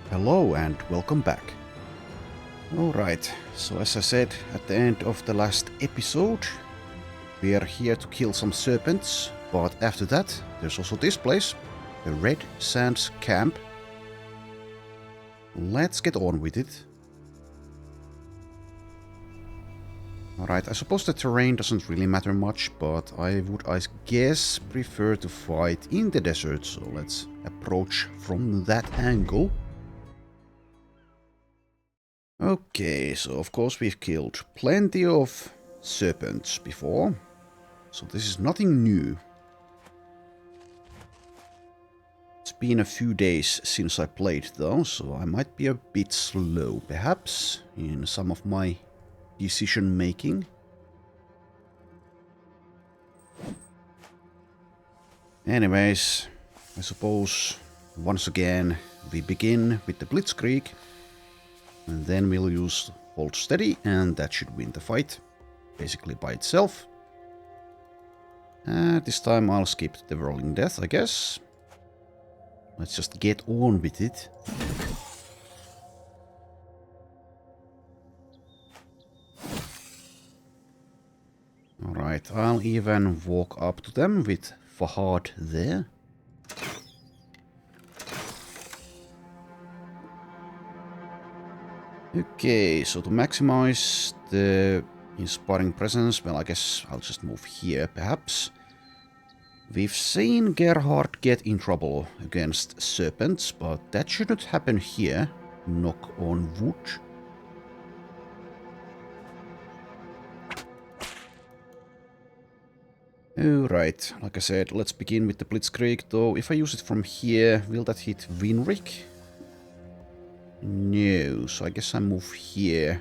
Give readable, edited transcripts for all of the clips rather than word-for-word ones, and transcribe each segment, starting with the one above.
Hello and welcome back. Alright, so as I said at the end of the last episode, we are here to kill some serpents, but after that there's also this place, the Red Sands Camp. Let's get on with it. Alright, I suppose the terrain doesn't really matter much, but I guess, prefer to fight in the desert, so let's approach from that angle. Okay, so of course we've killed plenty of serpents before, so this is nothing new. It's been a few days since I played though, so I might be a bit slow perhaps in some of my decision making. Anyways, I suppose once again we begin with the Blitzkrieg. And then we'll use Hold Steady, and that should win the fight, basically by itself. This time I'll skip the Rolling Death, I guess. Let's just get on with it. Alright, I'll even walk up to them with Fahad there. Okay, so to maximize the inspiring presence, well, I guess I'll just move here, perhaps. We've seen Gerhard get in trouble against serpents, but that shouldn't happen here. Knock on wood. Alright, like I said, let's begin with the Blitzkrieg, though if I use it from here, will that hit Winrick? No, so I guess I move here.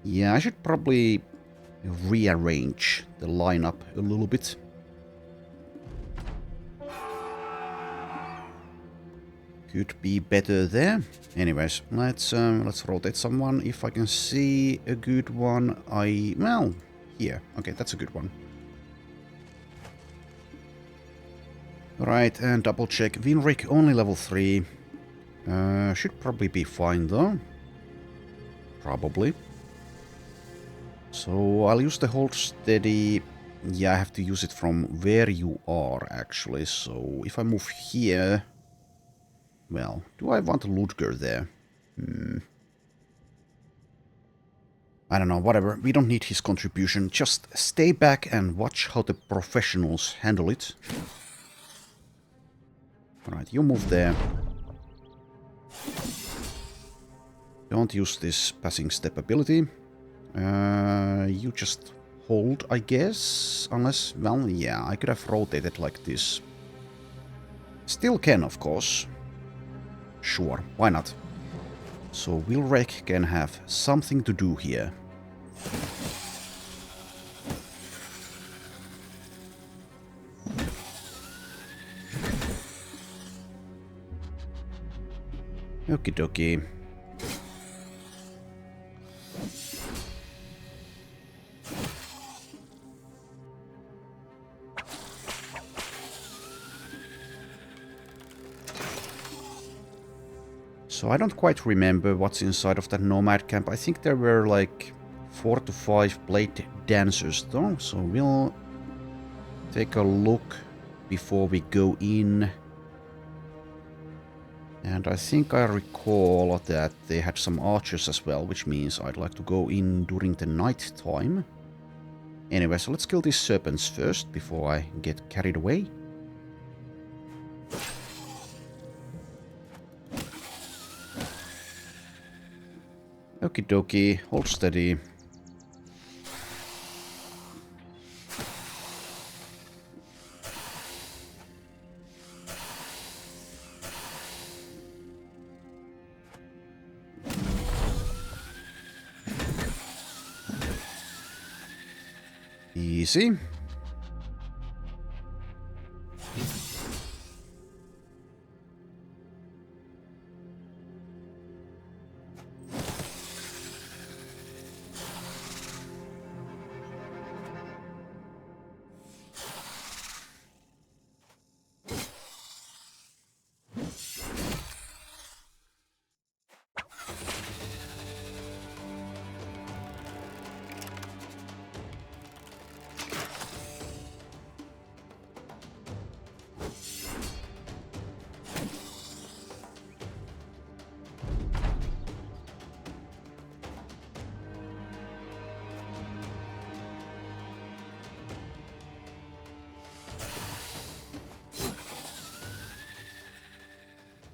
Yeah, I should probably rearrange the lineup a little bit. Could be better there. Anyways, let's rotate someone. If I can see a good one, well, here. Okay, that's a good one. Right, and double check. Winrick only level 3. Should probably be fine though. Probably. So I'll use the Hold Steady. Yeah, I have to use it from where you are actually. So if I move here... Well, do I want Ludger there? I don't know, whatever. We don't need his contribution. Just stay back and watch how the professionals handle it. Alright, you move there. Don't use this passing step ability. You just hold, I guess. Unless, well, yeah, I could have rotated like this. Still can, of course. Sure, why not? So Wilrek can have something to do here. Okie dokie. So I don't quite remember what's inside of that Nomad camp. I think there were like 4 to 5 blade dancers though, so we'll take a look before we go in. And I think I recall that they had some archers as well, which means I'd like to go in during the night time. Anyway, so let's kill these serpents first before I get carried away. Okie dokie, hold steady. Easy.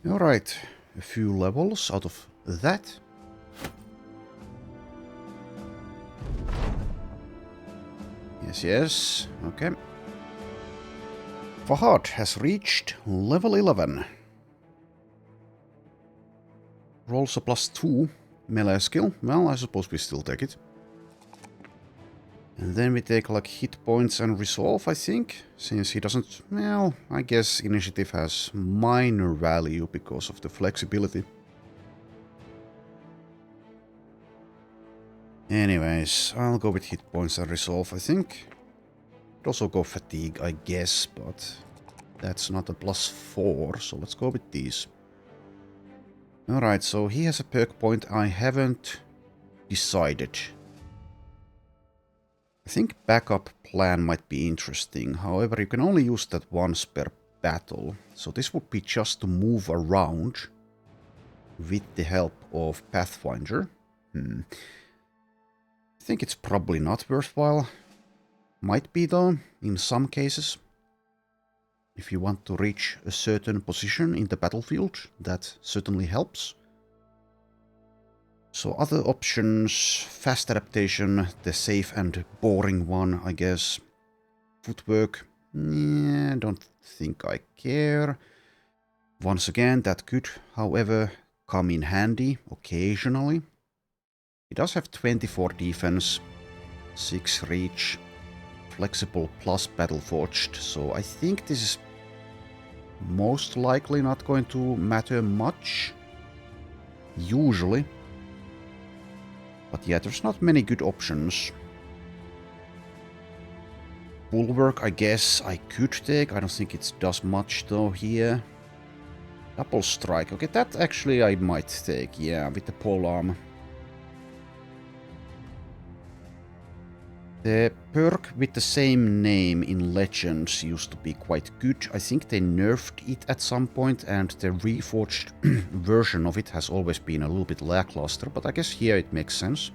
Alright, a few levels out of that. Yes, yes, okay. Fahad has reached level 11. Rolls a +2 melee skill. Well, I suppose we still take it. And then we take like hit points and resolve, I think. Since he doesn't... Well, I guess initiative has minor value because of the flexibility. Anyways, I'll go with hit points and resolve, I think. Could also go fatigue, I guess, but that's not a +4, so let's go with these. Alright, so he has a perk point I haven't decided. I think backup plan might be interesting, however you can only use that once per battle, so this would be just to move around with the help of Pathfinder. I think it's probably not worthwhile. Might be though, in some cases. If you want to reach a certain position in the battlefield, that certainly helps. So other options, fast adaptation, the safe and boring one, I guess. Footwork, yeah, don't think I care. Once again, that could, however, come in handy occasionally. He does have 24 defense, 6 reach, flexible plus Battleforged, so I think this is most likely not going to matter much. Usually. But yeah, there's not many good options. Bulwark, I guess I could take. I don't think it does much though here. Double strike. Okay, that actually I might take. Yeah, with the polearm. The perk with the same name in Legends used to be quite good. I think they nerfed it at some point, and the reforged version of it has always been a little bit lackluster, but I guess here it makes sense.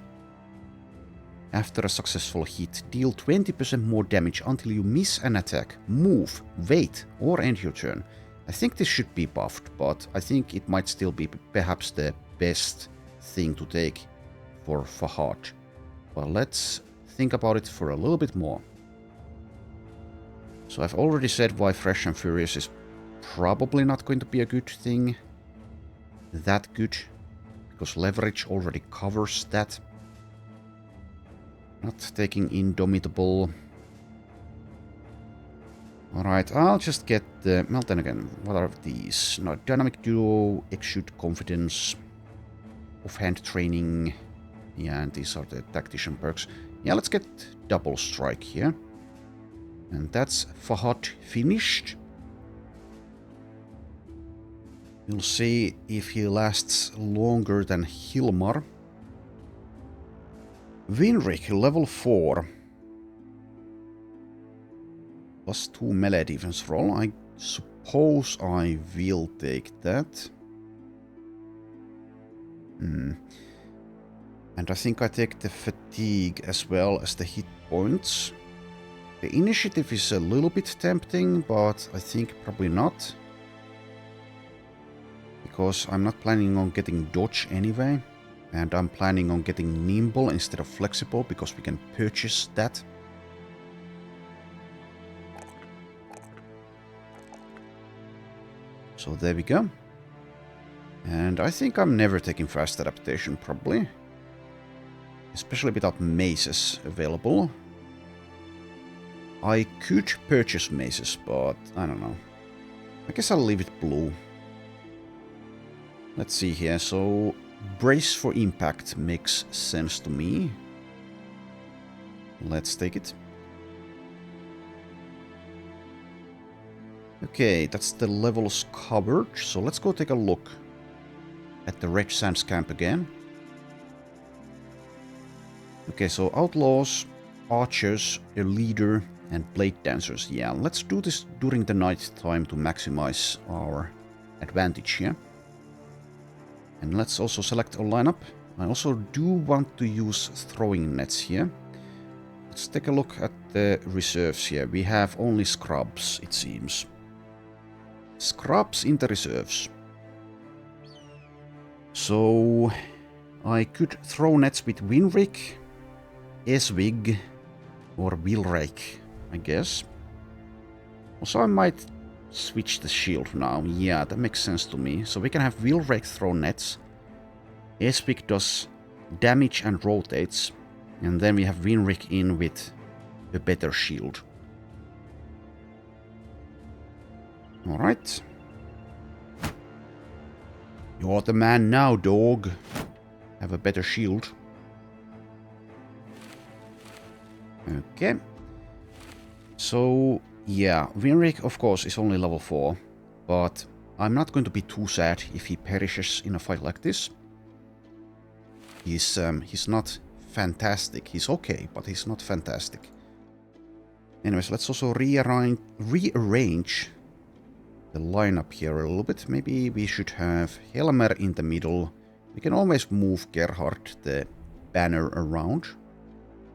After a successful hit, deal 20% more damage until you miss an attack, move, wait, or end your turn. I think this should be buffed, but I think it might still be perhaps the best thing to take for Fahad. Well, let's think about it for a little bit more. So I've already said why Fresh and Furious is probably not going to be a good thing. That good. Because leverage already covers that. Not taking Indomitable. Alright, I'll just get the... Well, then again, what are these? No, Dynamic Duo, Exude Confidence, Offhand Training. Yeah, and these are the Tactician perks. Yeah, let's get Double Strike here. And that's Fahad finished. We'll see if he lasts longer than Hilmar. Winrick, level 4. +2 melee defense roll. I suppose I will take that. And I think I take the fatigue as well as the hit points. The initiative is a little bit tempting, but I think probably not. Because I'm not planning on getting dodge anyway. And I'm planning on getting nimble instead of flexible, because we can purchase that. So there we go. And I think I'm never taking fast adaptation, probably. Especially without maces available. I could purchase maces, but I don't know. I guess I'll leave it blue. Let's see here. So, brace for impact makes sense to me. Let's take it. Okay, that's the levels covered. So let's go take a look at the Red Sands camp again. Okay, so outlaws, archers, a leader, and blade dancers. Yeah, let's do this during the night time to maximize our advantage here. And let's also select a lineup. I also do want to use throwing nets here. Let's take a look at the reserves here. We have only scrubs, it seems. Scrubs in the reserves. So I could throw nets with Winrick, Eswig, or Wilrake, I guess. Also, I might switch the shield now. Yeah, that makes sense to me. So we can have Wilrake throw nets. Eswig does damage and rotates. And then we have Winrick in with a better shield. Alright. You're the man now, dog. Have a better shield. Okay. So, yeah, Winrick, of course, is only level 4. But I'm not going to be too sad if he perishes in a fight like this. He's not fantastic. He's okay, but he's not fantastic. Anyways, let's also rearrange the lineup here a little bit. Maybe we should have Helmer in the middle. We can always move Gerhard, the banner, around.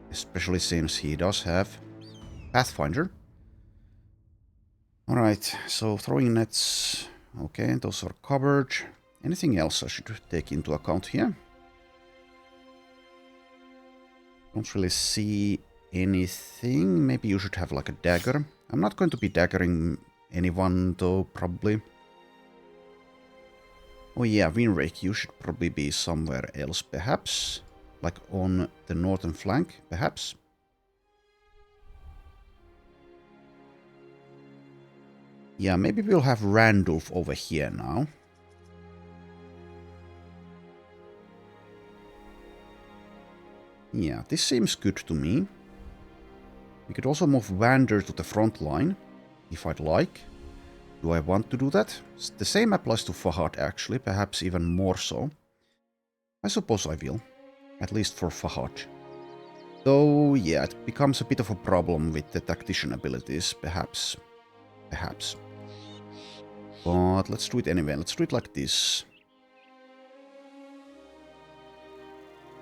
Especially since he does have Pathfinder. Alright, so throwing nets. Okay, those are covered. Anything else I should take into account here? Don't really see anything. Maybe you should have like a dagger. I'm not going to be daggering anyone though, probably. Oh yeah, Winrake, you should probably be somewhere else, perhaps. Like on the northern flank, perhaps. Yeah, maybe we'll have Randulf over here now. Yeah, this seems good to me. We could also move Wander to the front line, if I'd like. Do I want to do that? The same applies to Fahad actually, perhaps even more so. I suppose I will. At least for Fahad. Though, yeah, it becomes a bit of a problem with the tactician abilities, perhaps. Perhaps. But let's do it anyway. Let's do it like this.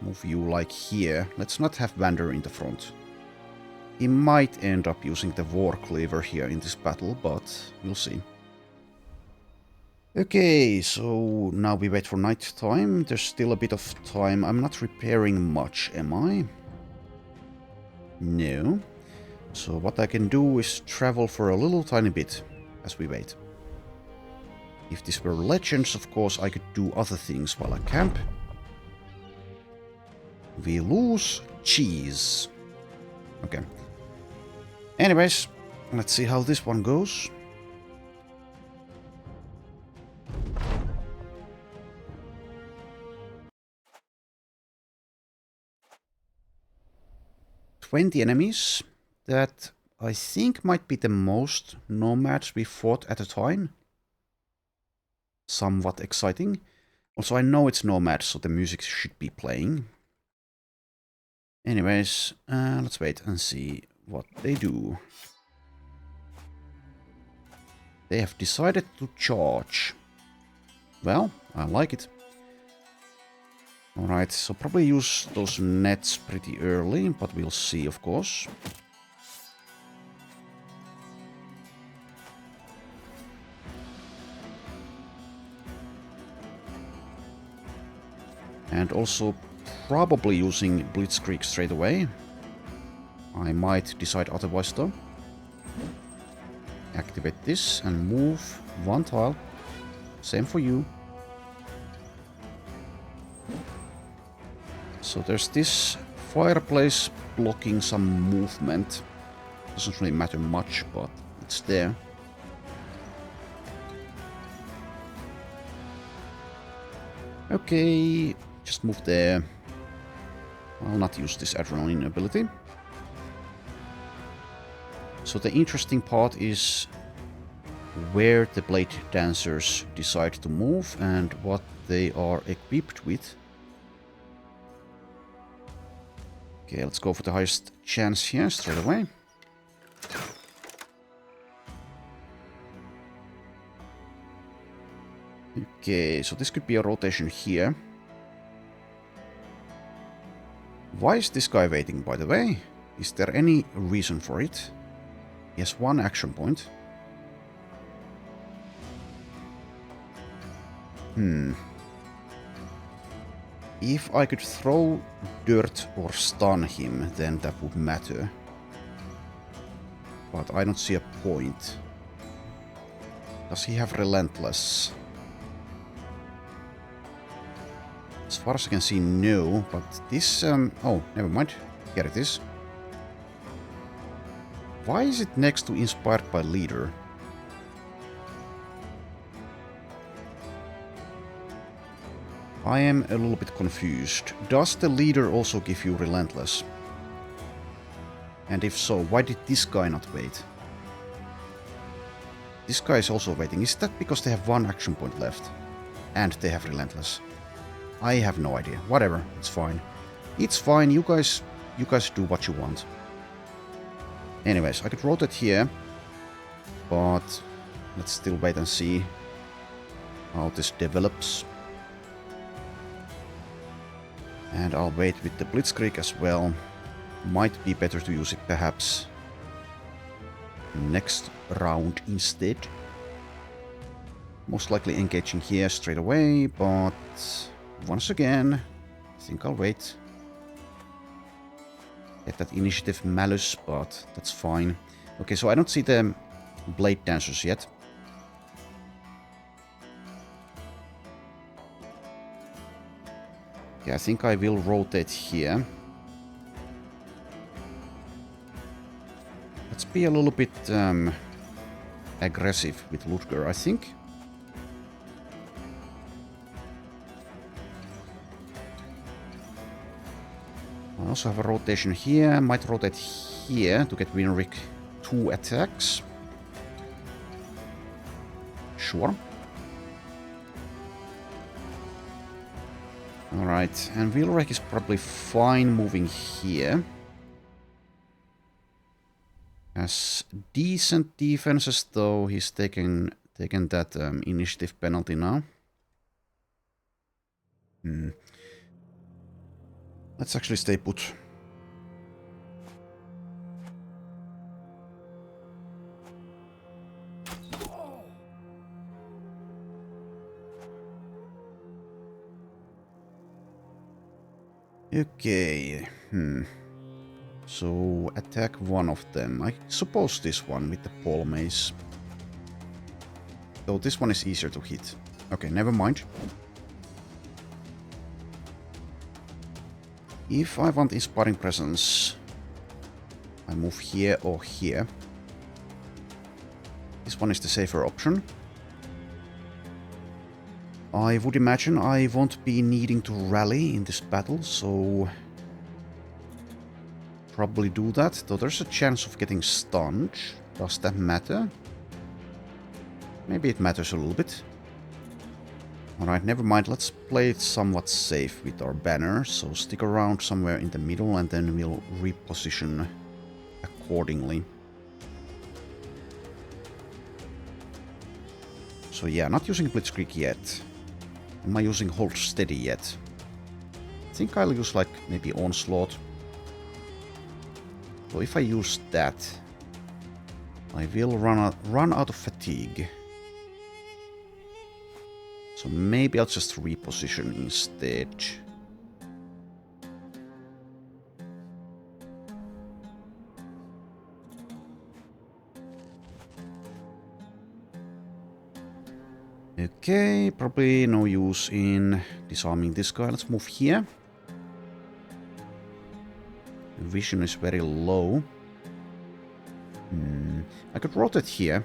Move you like here. Let's not have Wander in the front. He might end up using the War Cleaver here in this battle, but we'll see. Okay, so now we wait for night time. There's still a bit of time. I'm not repairing much, am I? No. So what I can do is travel for a little tiny bit as we wait. If this were Legends, of course, I could do other things while I camp. We lose cheese. Okay. Anyways, let's see how this one goes. "20 enemies. That I think might be the most Nomads we fought at a time. Somewhat exciting. Also, I know it's Nomads, so the music should be playing. Anyways, let's wait and see what they do. They have decided to charge. Well, I like it. Alright, so probably use those nets pretty early, but we'll see, of course. And also probably using Blitzkrieg straight away. I might decide otherwise though. Activate this and move one tile. Same for you. So there's this fireplace blocking some movement. Doesn't really matter much, but it's there. Okay, just move there. I'll not use this adrenaline ability. So the interesting part is where the Blade Dancers decide to move and what they are equipped with. Okay, let's go for the highest chance here straight away. Okay, so this could be a rotation here. Why is this guy waiting, by the way? Is there any reason for it? He has one action point. If I could throw dirt or stun him, then that would matter. But I don't see a point. Does he have Relentless? As far as I can see, no. But this... oh, never mind. Here it is. Why is it next to Inspired by Leader? I am a little bit confused. Does the Leader also give you Relentless? And if so, why did this guy not wait? This guy is also waiting. Is that because they have one action point left? And they have Relentless? I have no idea. Whatever, it's fine. It's fine, you guys do what you want. Anyways, I could rotate here, but let's still wait and see how this develops. And I'll wait with the Blitzkrieg as well. Might be better to use it perhaps next round instead. Most likely engaging here straight away, but once again, I think I'll wait. Get that initiative malus, but that's fine. Okay, so I don't see the Blade Dancers yet. Yeah, I think I will rotate here. Let's be a little bit aggressive with Ludger, I think. I also have a rotation here. Might rotate here to get Winrick 2 attacks. Sure. Alright, and Wilrek is probably fine moving here. Has decent defenses, though he's taken that initiative penalty now. Let's actually stay put. Okay. So attack one of them. I suppose this one with the pole mace. Though this one is easier to hit. Okay, never mind. If I want Inspiring Presence, I move here or here. This one is the safer option. I would imagine I won't be needing to rally in this battle, so probably do that, though there's a chance of getting stunned. Does that matter? Maybe it matters a little bit. Alright, never mind, let's play it somewhat safe with our banner, so stick around somewhere in the middle and then we'll reposition accordingly. So yeah, not using Blitzkrieg yet. Am I using Hold Steady yet? I think I'll use like maybe Onslaught. So if I use that, I will run out of fatigue. So maybe I'll just reposition instead. Okay, probably no use in disarming this guy. Let's move here. Vision is very low. I could rotate here.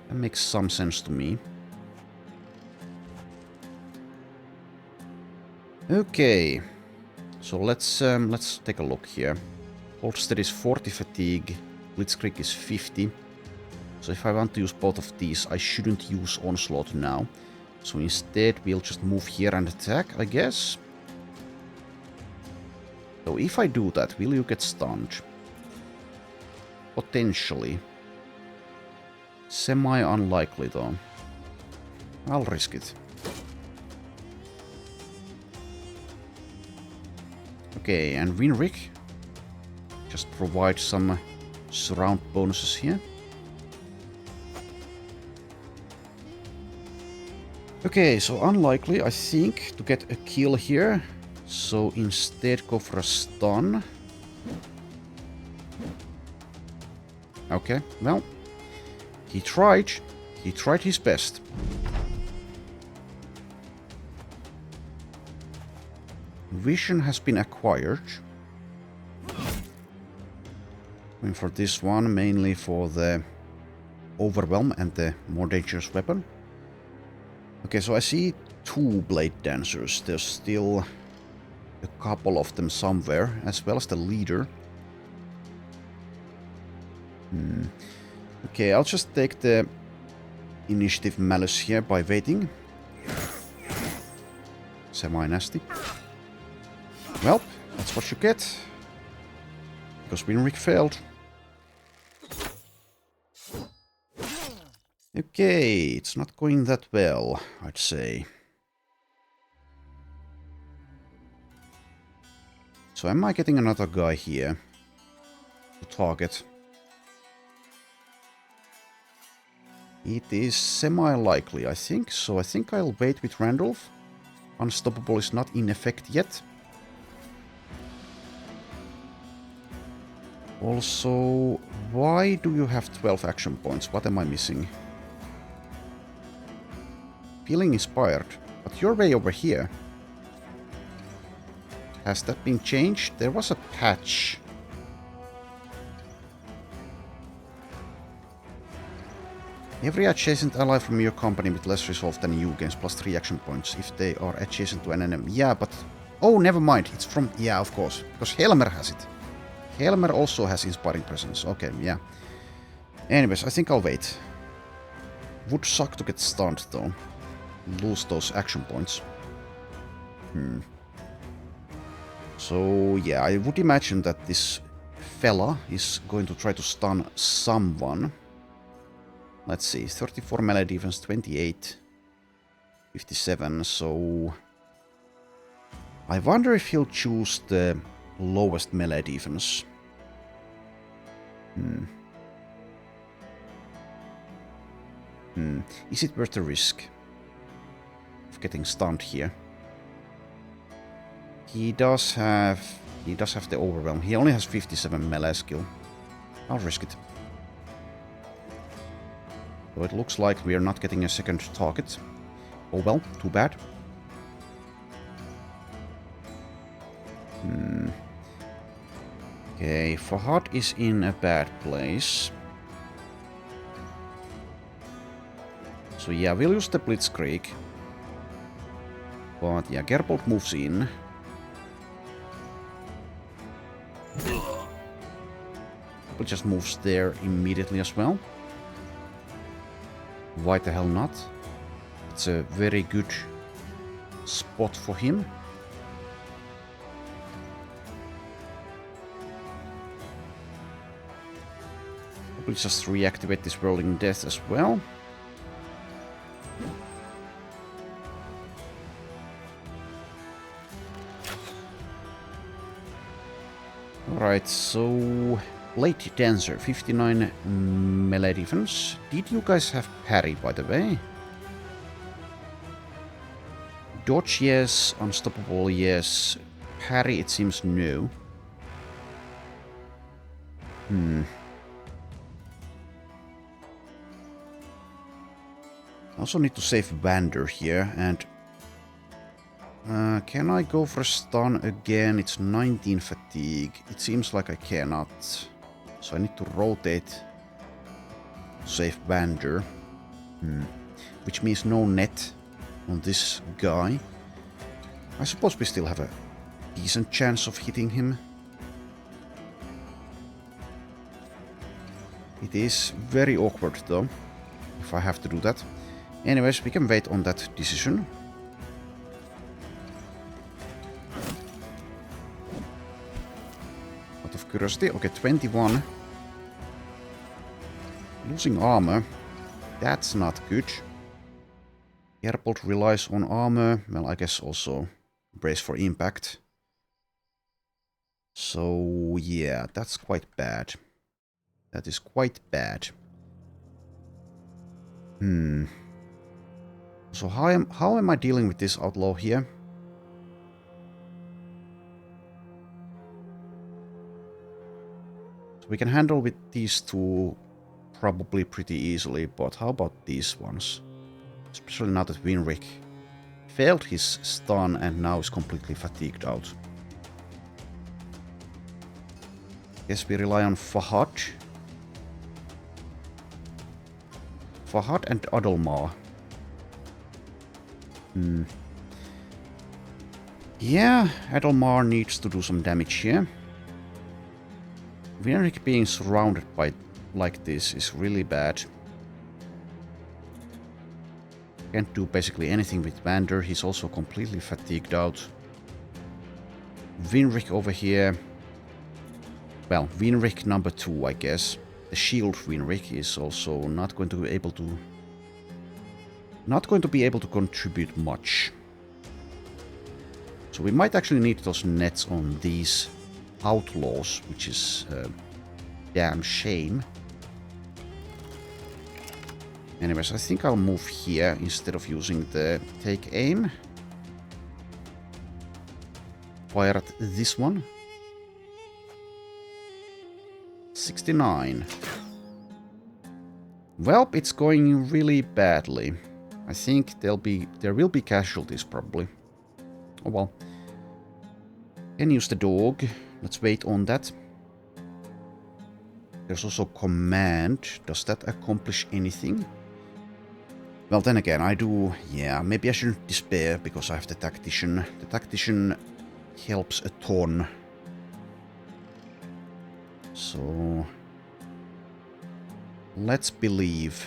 That makes some sense to me. Okay, so let's take a look here. Hold Steady is 40 fatigue, Blitzkrieg is 50. So if I want to use both of these, I shouldn't use Onslaught now. So instead we'll just move here and attack, I guess. So if I do that, will you get stunned? Potentially. Semi-unlikely though. I'll risk it. Okay, and Winrick. Just provide some surround bonuses here. Okay, so unlikely, I think, to get a kill here. So instead go for a stun. Okay, well, he tried. He tried his best. Vision has been acquired. Going for this one, mainly for the overwhelm and the more dangerous weapon. Okay, so I see 2 blade dancers. There's still a couple of them somewhere, as well as the leader. Okay, I'll just take the initiative malice here by waiting. Semi-nasty. Well, that's what you get. Because Winrick failed. Okay, it's not going that well, I'd say. So am I getting another guy here to target? It is semi-likely, I think. So I think I'll wait with Randolph. Unstoppable is not in effect yet. Also, why do you have 12 action points? What am I missing? Feeling inspired, but you're way over here. Has that been changed? There was a patch. Every adjacent ally from your company with less resolve than you gains plus 3 action points if they are adjacent to an enemy. Yeah, but... Oh, never mind. It's from... Yeah, of course. Because Helmer has it. Helmer also has Inspiring Presence. Okay, yeah. Anyways, I think I'll wait. Would suck to get stunned, though. Lose those action points. So, yeah, I would imagine that this fella is going to try to stun someone. Let's see, 34 melee defense, 28, 57, so... I wonder if he'll choose the lowest melee defense. Is it worth the risk of getting stunned here? He does have the overwhelm. He only has 57 melee skill. I'll risk it. So it looks like we are not getting a second target. Oh well, too bad. Okay, Fahad is in a bad place. So yeah, we'll use the Blitzkrieg. But yeah, Gerbold moves in. But just moves there immediately as well. Why the hell not? It's a very good spot for him. We'll just reactivate this Whirling Death as well. Alright, so... Blade Dancer, 59 melee defense. Did you guys have parry, by the way? Dodge, yes. Unstoppable, yes. Parry, it seems no. I also need to save Vander here, and... can I go for a stun again? It's 19 fatigue. It seems like I cannot. So I need to rotate. Save Vander. Which means no net on this guy. I suppose we still have a decent chance of hitting him. It is very awkward though, if I have to do that. Anyways, we can wait on that decision. Out of curiosity, okay, 21. Losing armor, that's not good. Airbolt relies on armor, well, I guess also brace for impact. So, yeah, that's quite bad. That is quite bad. So how am I dealing with this outlaw here? We can handle with these two probably pretty easily, but how about these ones? Especially now that Winrick failed his stun and now is completely fatigued out. Guess we rely on Fahad. Fahad and Adelmar. Yeah, Adelmar needs to do some damage here. Winrick being surrounded by like this is really bad. Can't do basically anything with Vander. He's also completely fatigued out. Winrick over here. Well, Winrick number 2, I guess. The shield Winrick is also not going to be able to contribute much. So we might actually need those nets on these outlaws, which is a damn shame. Anyways, I think I'll move here instead of using the take aim. Fire at this one. 69. Well, it's going really badly. I think there will be casualties probably. Oh well. Can use the dog. Let's wait on that. There's also command. Does that accomplish anything? Well, then again, I do... Yeah, maybe I shouldn't despair because I have the tactician. The tactician helps a ton. So... let's believe.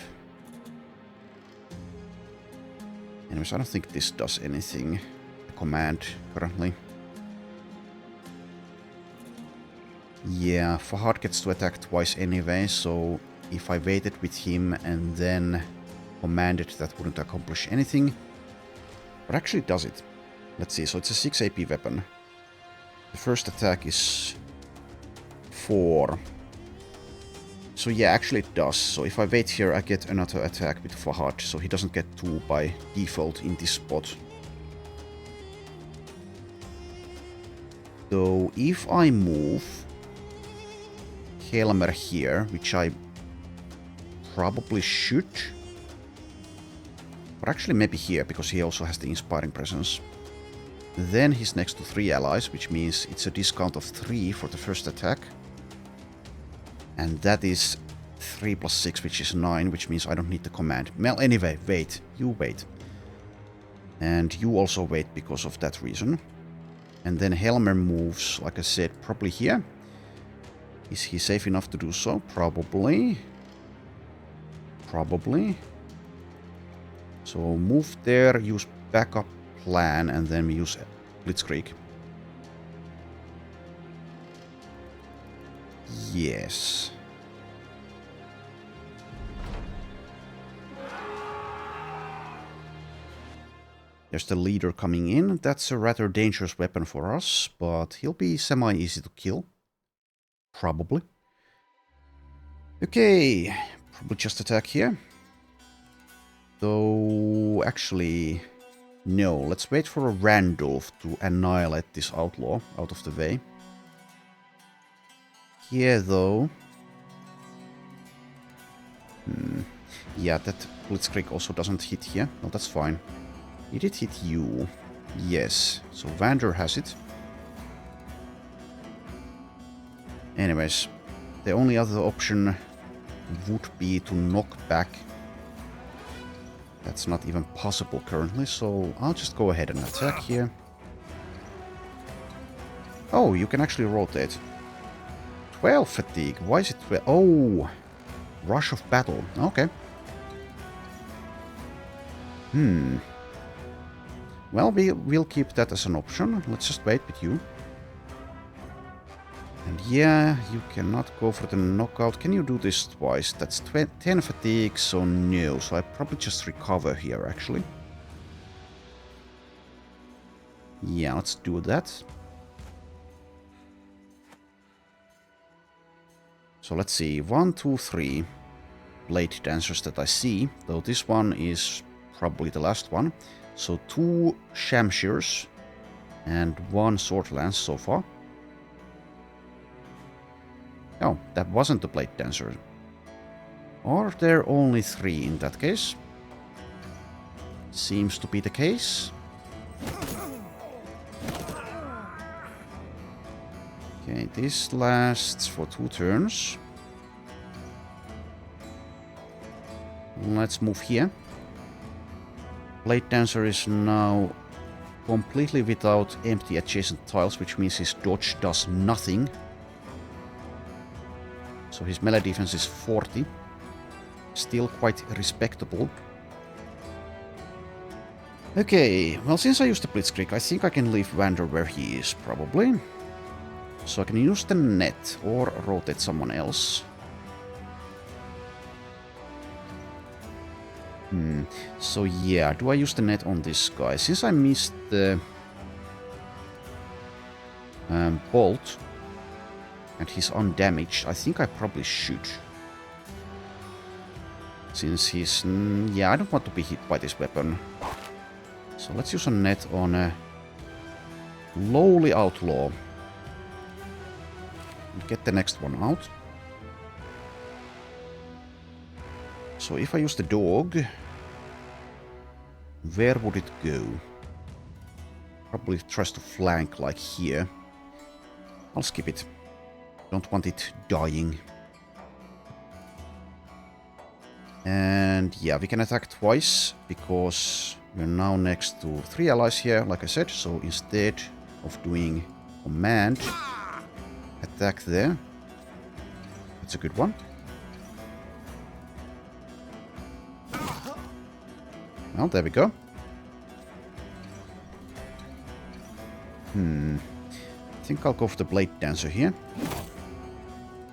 Anyways, I don't think this does anything. The command, currently. Yeah, Fahad gets to attack twice anyway, so if I waited with him and then commanded, that wouldn't accomplish anything. But actually it does it. Let's see, so it's a 6 AP weapon. The first attack is 4. So yeah, actually it does. So if I wait here, I get another attack with Fahad, so he doesn't get 2 by default in this spot. So if I move Helmer here, which I probably should, but actually maybe here, because he also has the inspiring presence. Then he's next to 3 allies, which means it's a discount of 3 for the first attack. And that is 3 plus 6, which is 9, which means I don't need the command. Well, anyway, wait. You wait. And you also wait because of that reason. And then Helmer moves, like I said, probably here. Is he safe enough to do so? Probably. Probably. So move there, use backup plan, and then we use Blitzkrieg. Yes. There's the leader coming in. That's a rather dangerous weapon for us, but he'll be semi-easy to kill. Probably. Okay, probably just attack here. Though, actually, no. Let's wait for a Randolph to annihilate this outlaw out of the way. Here, though. Yeah, that Blitzkrieg also doesn't hit here. No, that's fine. Did it hit you? Yes. So Vander has it. Anyways, the only other option would be to knock back. That's not even possible currently, so I'll just go ahead and attack here. Oh, you can actually rotate. 12 fatigue. Why is it 12? Oh, rush of battle. Okay. Well, we'll keep that as an option. Let's just wait with you. And yeah, you cannot go for the knockout. Can you do this twice? That's 10 fatigue, so no. So I probably just recover here, actually. Yeah, let's do that. So let's see. 1, 2, 3 blade dancers that I see. Though this one is probably the last one. So 2 Shamshirs and 1 sword lance so far. Oh, that wasn't the Blade Dancer. Are there only 3 in that case? Seems to be the case. Okay, this lasts for 2 turns. Let's move here. Blade Dancer is now completely without empty adjacent tiles, which means his dodge does nothing. So his melee defense is 40. Still quite respectable. Okay, well, since I used the Blitzkrieg, I think I can leave Vander where he is, probably. So I can use the net or rotate someone else. So yeah, do I use the net on this guy? Since I missed the bolt and he's undamaged, I think I probably should. Since he's... yeah, I don't want to be hit by this weapon. So let's use a net on a lowly outlaw. And get the next one out. So if I use the dog, where would it go? Probably tries to flank like here. I'll skip it. Don't want it dying. And yeah, we can attack twice because we're now next to 3 allies here, like I said. So instead of doing command, attack there. That's a good one. Well, there we go. I think I'll go for the Blade Dancer here.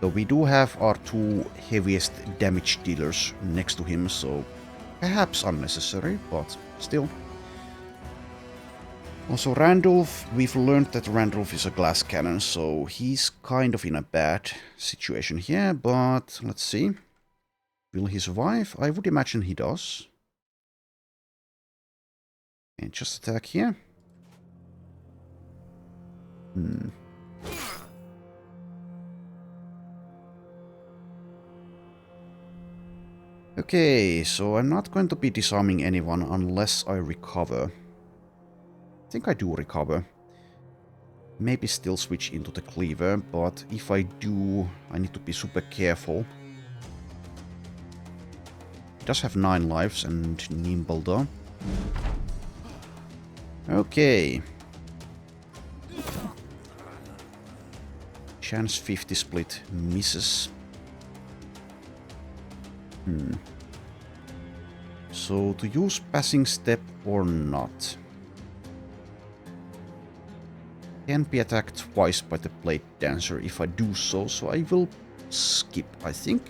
Though we do have our 2 heaviest damage dealers next to him, so perhaps unnecessary, but still. Also, Randolph, we've learned that Randolph is a glass cannon, so he's kind of in a bad situation here, but let's see. Will he survive? I would imagine he does. And just attack here. Okay, so I'm not going to be disarming anyone unless I recover. I think I do recover. Maybe still switch into the cleaver, but if I do, I need to be super careful. It does have 9 lives and nimble though. Okay. Chance 50 split misses. So to use passing step or not. Can be attacked twice by the Blade Dancer if I do so, so I will skip, I think.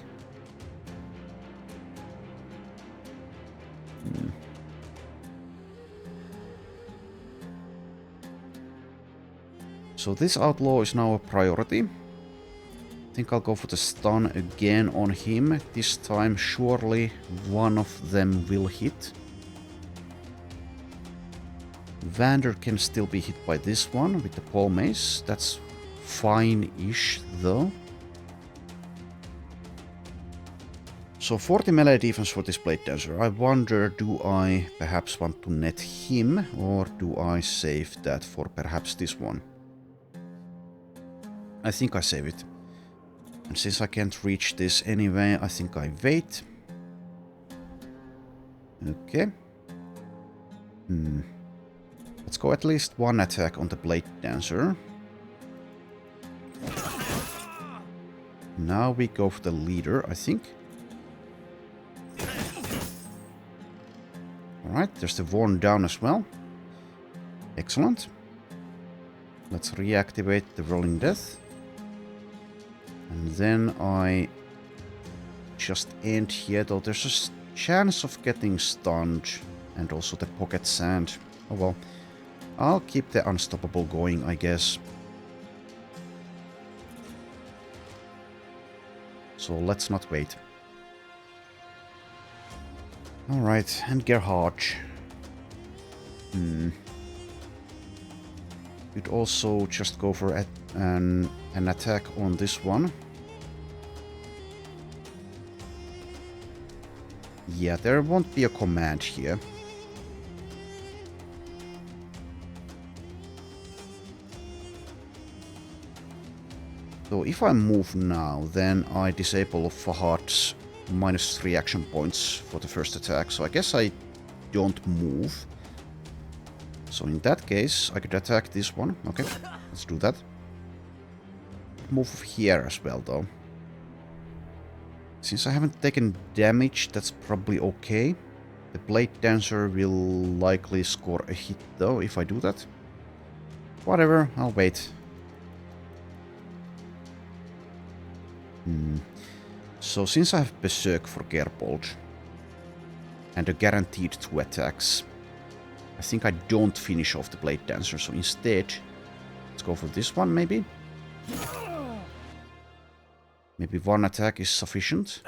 So this outlaw is now a priority. I think I'll go for the stun again on him. This time surely one of them will hit. Vander can still be hit by this one with the pole mace. That's fine-ish though. So 40 melee defense for this Blade Dancer. I wonder, do I perhaps want to net him or do I save that for perhaps this one? I think I save it. And since I can't reach this anyway, I think I wait. Okay. Let's go at least one attack on the Blade Dancer. Now we go for the leader, I think. Alright, there's the worn down as well. Excellent. Let's reactivate the Rolling Death. And then I just end here, though there's a chance of getting stunned. And also the pocket sand. Oh well. I'll keep the unstoppable going, I guess. So let's not wait. Alright, and Gerhard. You'd also just go for an attack on this one. Yeah, there won't be a command here. So if I move now, then I disable Fahad's -3 action points for the first attack. So I guess I don't move. So in that case, I could attack this one. Okay, let's do that. Move here as well, though. Since I haven't taken damage, that's probably okay. The Blade Dancer will likely score a hit, though, if I do that. Whatever, I'll wait. So since I have Berserk for Gerbold and a guaranteed 2 attacks, I think I don't finish off the Blade Dancer, so instead, let's go for this one, maybe? Maybe 1 attack is sufficient.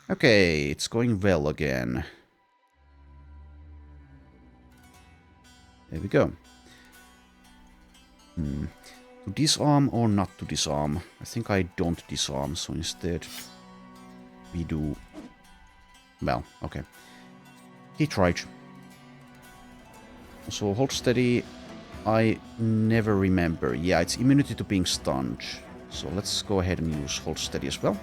Okay, it's going well again. There we go. To disarm or not to disarm? I think I don't disarm, so instead we do... Well, okay. He tried. So hold steady, I never remember. Yeah, it's immunity to being stunned. So let's go ahead and use hold steady as well.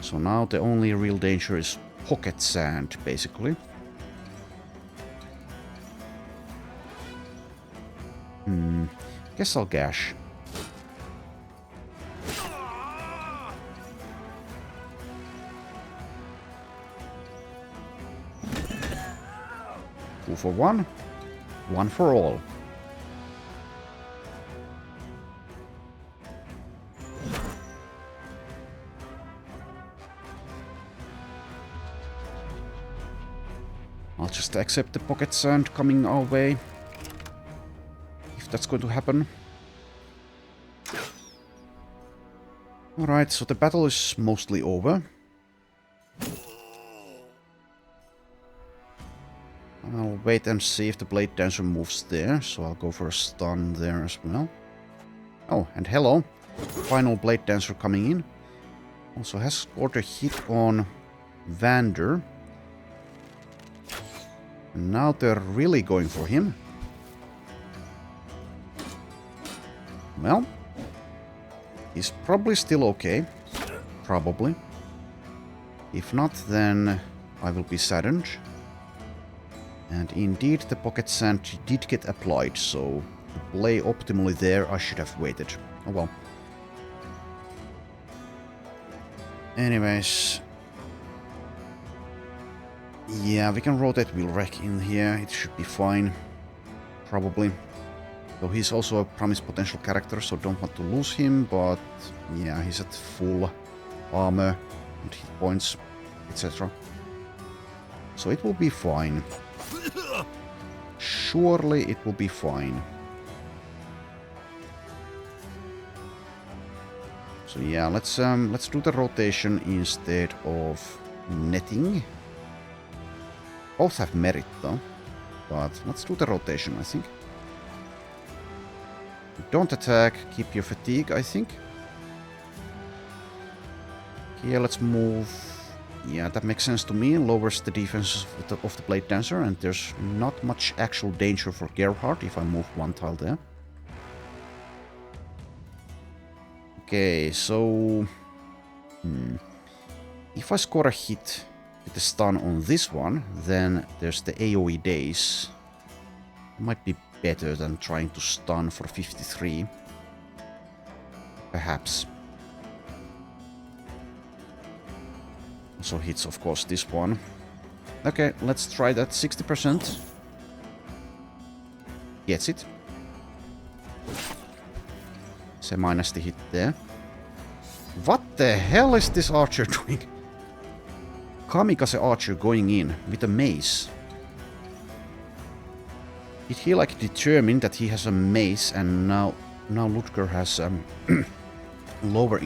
So now the only real danger is pocket sand, basically. Guess I'll gash. Two for one, one for all. I'll just accept the pocket sand coming our way. That's going to happen. Alright, so the battle is mostly over. I'll wait and see if the Blade Dancer moves there, so I'll go for a stun there as well. Oh, and hello. Final Blade Dancer coming in. Also has scored a hit on Vander. And now they're really going for him. Well, he's probably still okay. Probably. If not, then I will be saddened. And indeed, the pocket sand did get applied, so to play optimally there, I should have waited. Oh well. Anyways. Yeah, we can rotate Wilrek in here. It should be fine. Probably. So he's also a promised potential character, so don't want to lose him, but yeah, he's at full armor and hit points, etc. So it will be fine. Surely it will be fine. So yeah, let's do the rotation instead of netting. Both have merit though, but let's do the rotation, I think. Don't attack, keep your fatigue, I think. Here, let's move. Yeah, that makes sense to me. Lowers the defense of the Blade Dancer, and there's not much actual danger for Gerhard if I move 1 tile there. Okay, so... If I score a hit with the stun on this one, then there's the AoE days. Might be better than trying to stun for 53. Perhaps. Also hits, of course, this one. Okay, let's try that. 60%. Gets it. Semi-nasty hit there. What the hell is this archer doing? Kamikaze archer going in with a mace. Did he like determine that he has a mace and now Ludger has lower...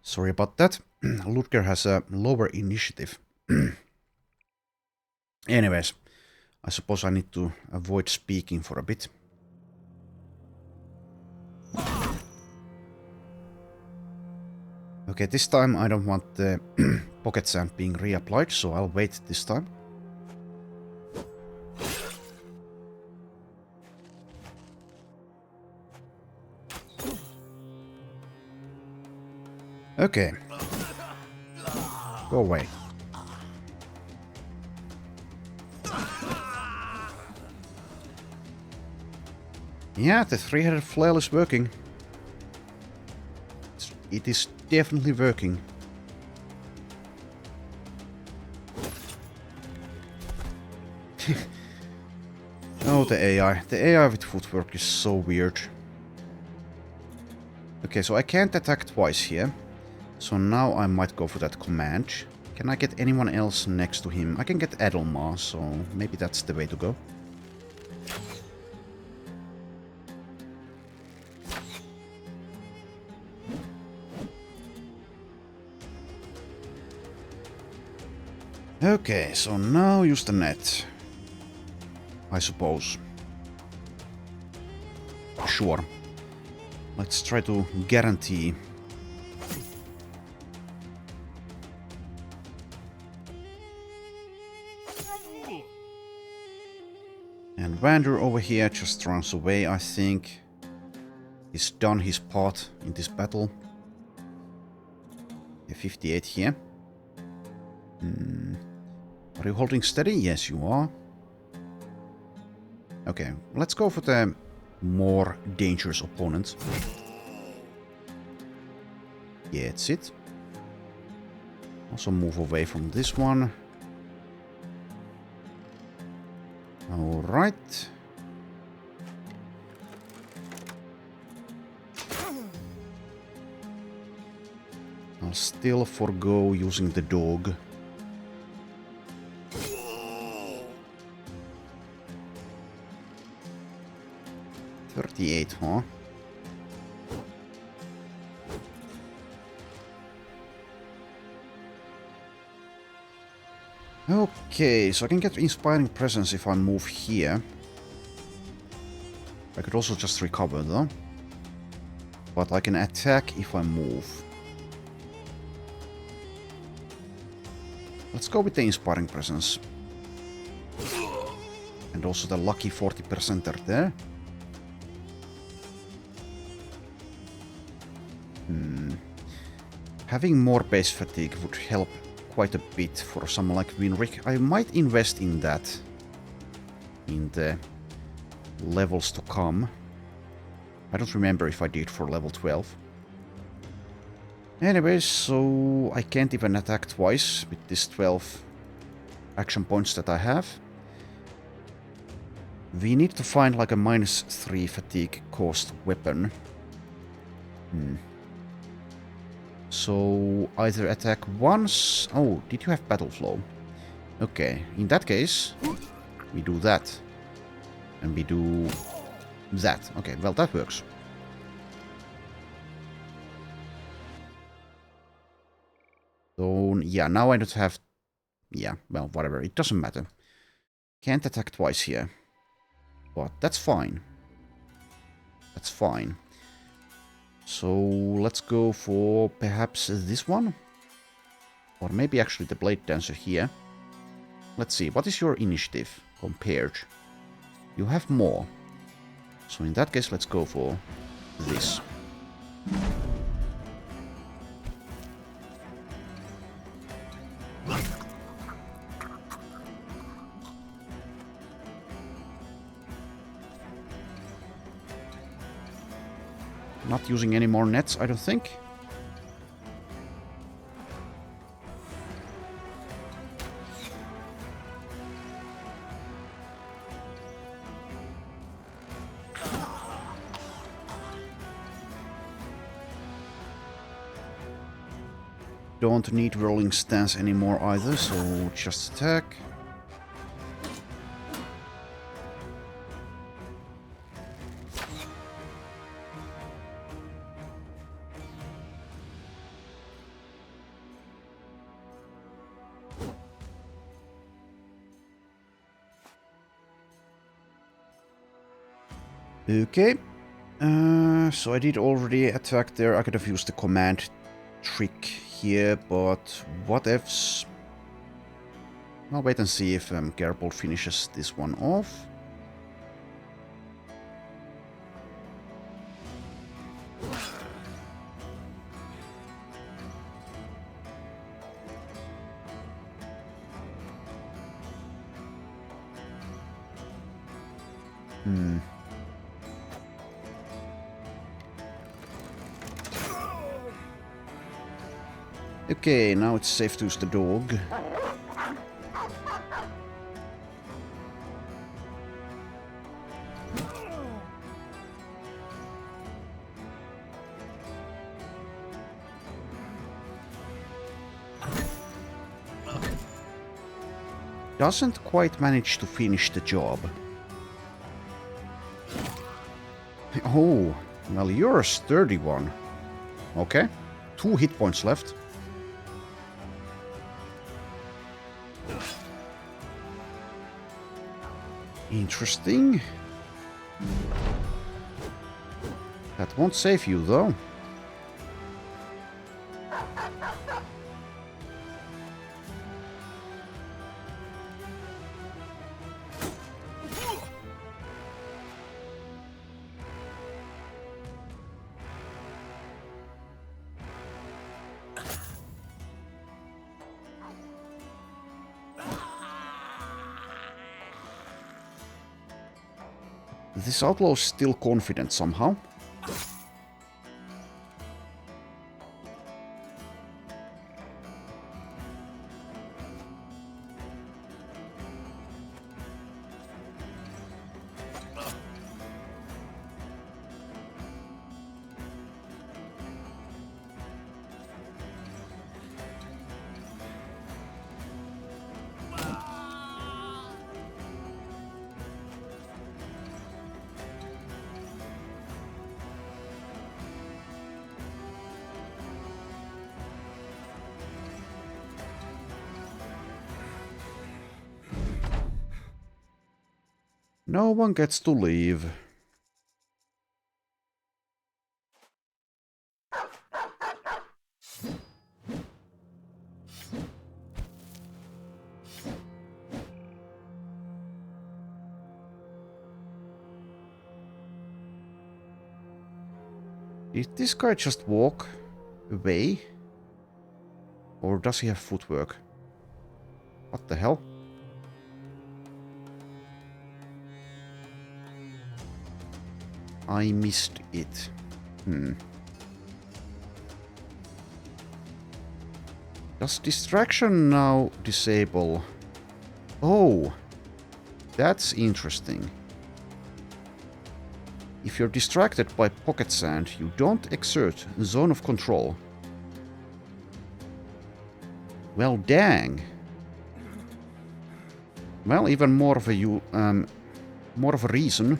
Sorry about that. Ludger has a lower initiative. Anyways, I suppose I need to avoid speaking for a bit. Okay, this time I don't want the pocket sand being reapplied, so I'll wait this time. Okay. Go away. Yeah, the three-headed flail is working. It is definitely working. Oh, the AI. The AI with footwork is so weird. Okay, so I can't attack twice here. So now I might go for that command. Can I get anyone else next to him? I can get Adelma, so maybe that's the way to go. Okay, so now use the net. I suppose. Sure. Let's try to guarantee. And Vander over here just runs away, I think. He's done his part in this battle. Okay, 58 here. Are you holding steady? Yes, you are. Okay, let's go for the more dangerous opponent. Yeah, that's it. Also move away from this one. Alright. I'll still forgo using the dog. Huh? Okay, so I can get Inspiring Presence if I move here. I could also just recover though. But I can attack if I move. Let's go with the Inspiring Presence. And also the lucky 40%er there. Having more base fatigue would help quite a bit for someone like Winrick. I might invest in that in the levels to come. I don't remember if I did for level 12. Anyways, so I can't even attack twice with these 12 action points that I have. We need to find like a -3 fatigue cost weapon. So either attack once... Oh, did you have battle flow? Okay, in that case, we do that. And we do that. Okay, well, that works. So, yeah, now I don't have... Yeah, well, whatever. It doesn't matter. Can't attack twice here. But that's fine. That's fine. So, let's go for perhaps this one? Or maybe actually the Blade Dancer here. Let's see, what is your initiative compared? You have more. So in that case, let's go for this. Not using any more nets, I don't think. Don't need rolling stance anymore either, so just attack. Okay. So I did already attack there. I could have used the command trick here, but what ifs? I'll wait and see if Gerbold finishes this one off. Okay, now it's safe to use the dog. Doesn't quite manage to finish the job. Oh, well, you're a sturdy one. Okay, 2 hit points left. Interesting. That won't save you, though. This outlaw is still confident somehow. No one gets to leave. Did this guy just walk away? Or does he have footwork? What the hell? I missed it. Does distraction now disable? Oh, that's interesting. If you're distracted by pocket sand, you don't exert zone of control. Well, dang. Well, even more of a reason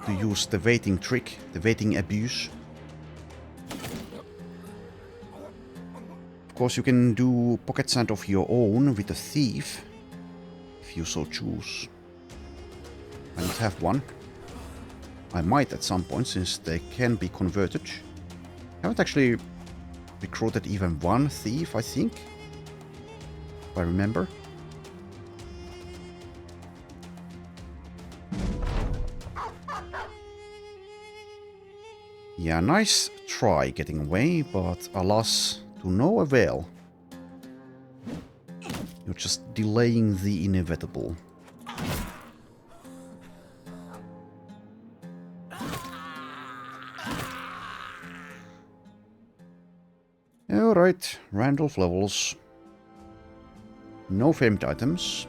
to use the waiting trick, the waiting abuse. Of course, you can do pocket sand of your own with a thief, if you so choose. I don't have one. I might at some point, since they can be converted. I haven't actually recruited even one thief, I think, if I remember. Yeah, nice try getting away, but alas, to no avail. You're just delaying the inevitable. Alright, Randolph levels. No famed items.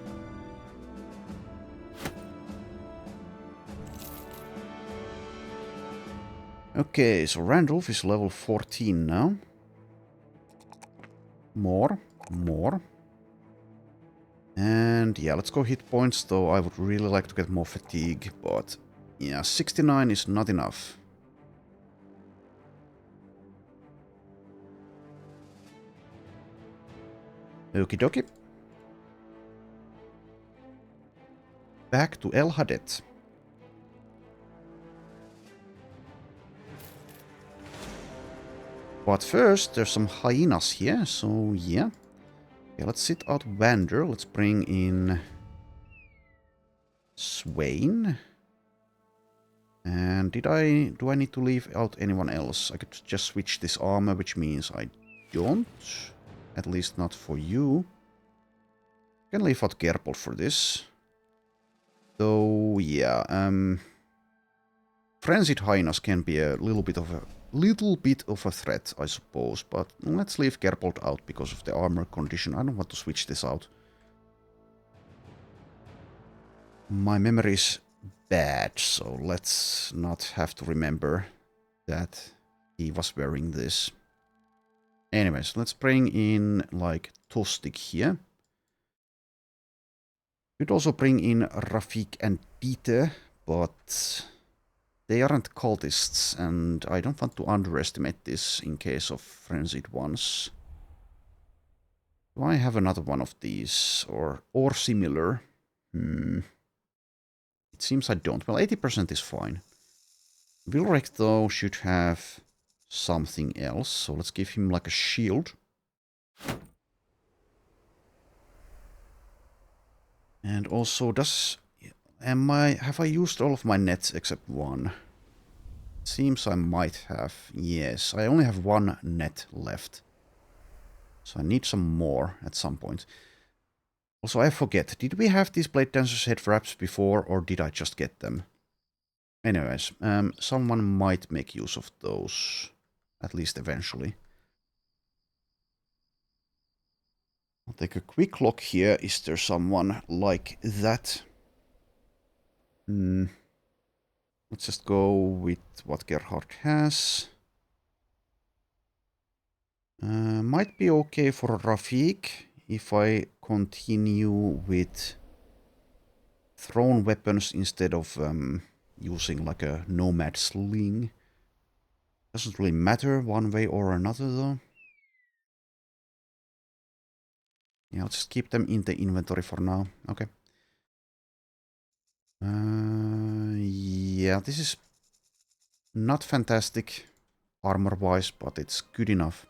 Okay, so Randolph is level 14 now. More. And yeah, let's go hit points, though I would really like to get more fatigue, but yeah, 69 is not enough. Okie dokie. Back to El Hadet. But first, there's some hyenas here, so yeah. Okay, let's sit out Wander. Let's bring in Swain. And do I need to leave out anyone else? I could just switch this armor, which means I don't. At least not for you. I can leave out Gerbold for this. So yeah, Frenzied Hyenas can be a little bit of a threat, I suppose, but let's leave Gerbold out because of the armor condition. I don't want to switch this out. My memory is bad, so let's not have to remember that he was wearing this. Anyways, let's bring in like Tostig here. Could also bring in Rafik and Dieter, but they aren't cultists, and I don't want to underestimate this in case of frenzied ones. Do I have another one of these, or similar? It seems I don't. Well, 80% is fine. Vilrek, though, should have something else, so let's give him like a shield. And also, have I used all of my nets except one? It seems I might have. Yes, I only have one net left. So I need some more at some point. Also, I forget, did we have these Blade Dancer's head wraps before, or did I just get them? Anyways, someone might make use of those, at least eventually. I'll take a quick look here. Is there someone like that? Let's just go with what Gerhard has. Might be okay for Rafik if I continue with thrown weapons instead of using like a Nomad sling. Doesn't really matter one way or another though. Yeah, let's just keep them in the inventory for now. Okay. Yeah, this is not fantastic armor-wise, but it's good enough.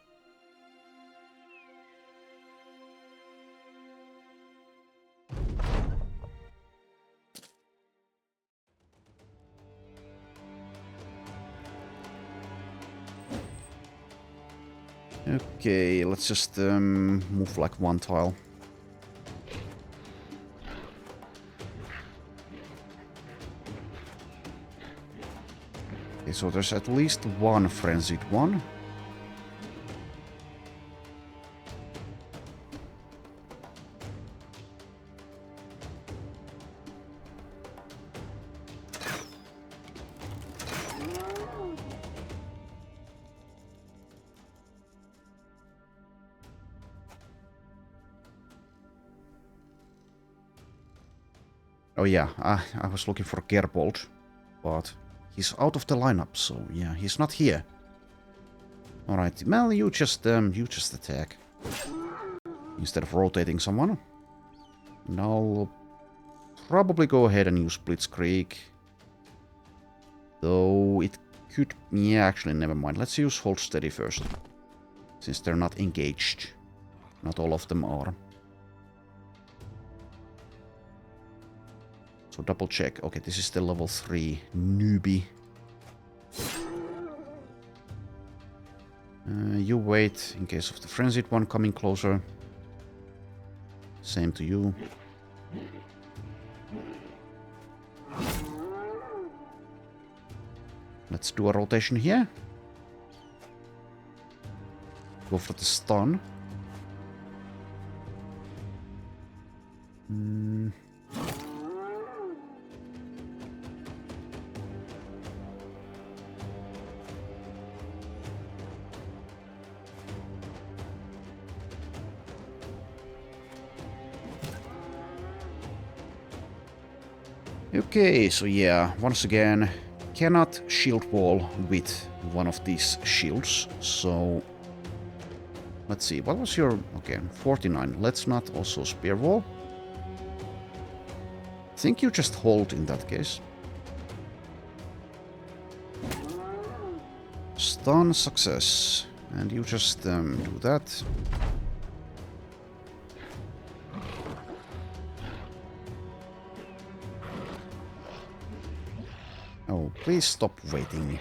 Okay, let's just move like one tile. Okay, so there's at least one frenzied one. Oh yeah, I was looking for Gerbold, but he's out of the lineup, so yeah, he's not here. Alright, well, you just attack. Instead of rotating someone. And I'll probably go ahead and use Blitzkrieg. Though it could... yeah, actually, never mind. Let's use Hold Steady first. Since they're not engaged. Not all of them are. So double check. Okay, this is the level 3 newbie. You wait in case of the frenzied one coming closer. Same to you. Let's do a rotation here. Go for the stun. Okay, so yeah, once again, cannot shield wall with one of these shields, so let's see, what was your... okay, 49, let's not also spear wall. I think you just hold in that case. Stun success. And you just do that. Oh, please stop waiting.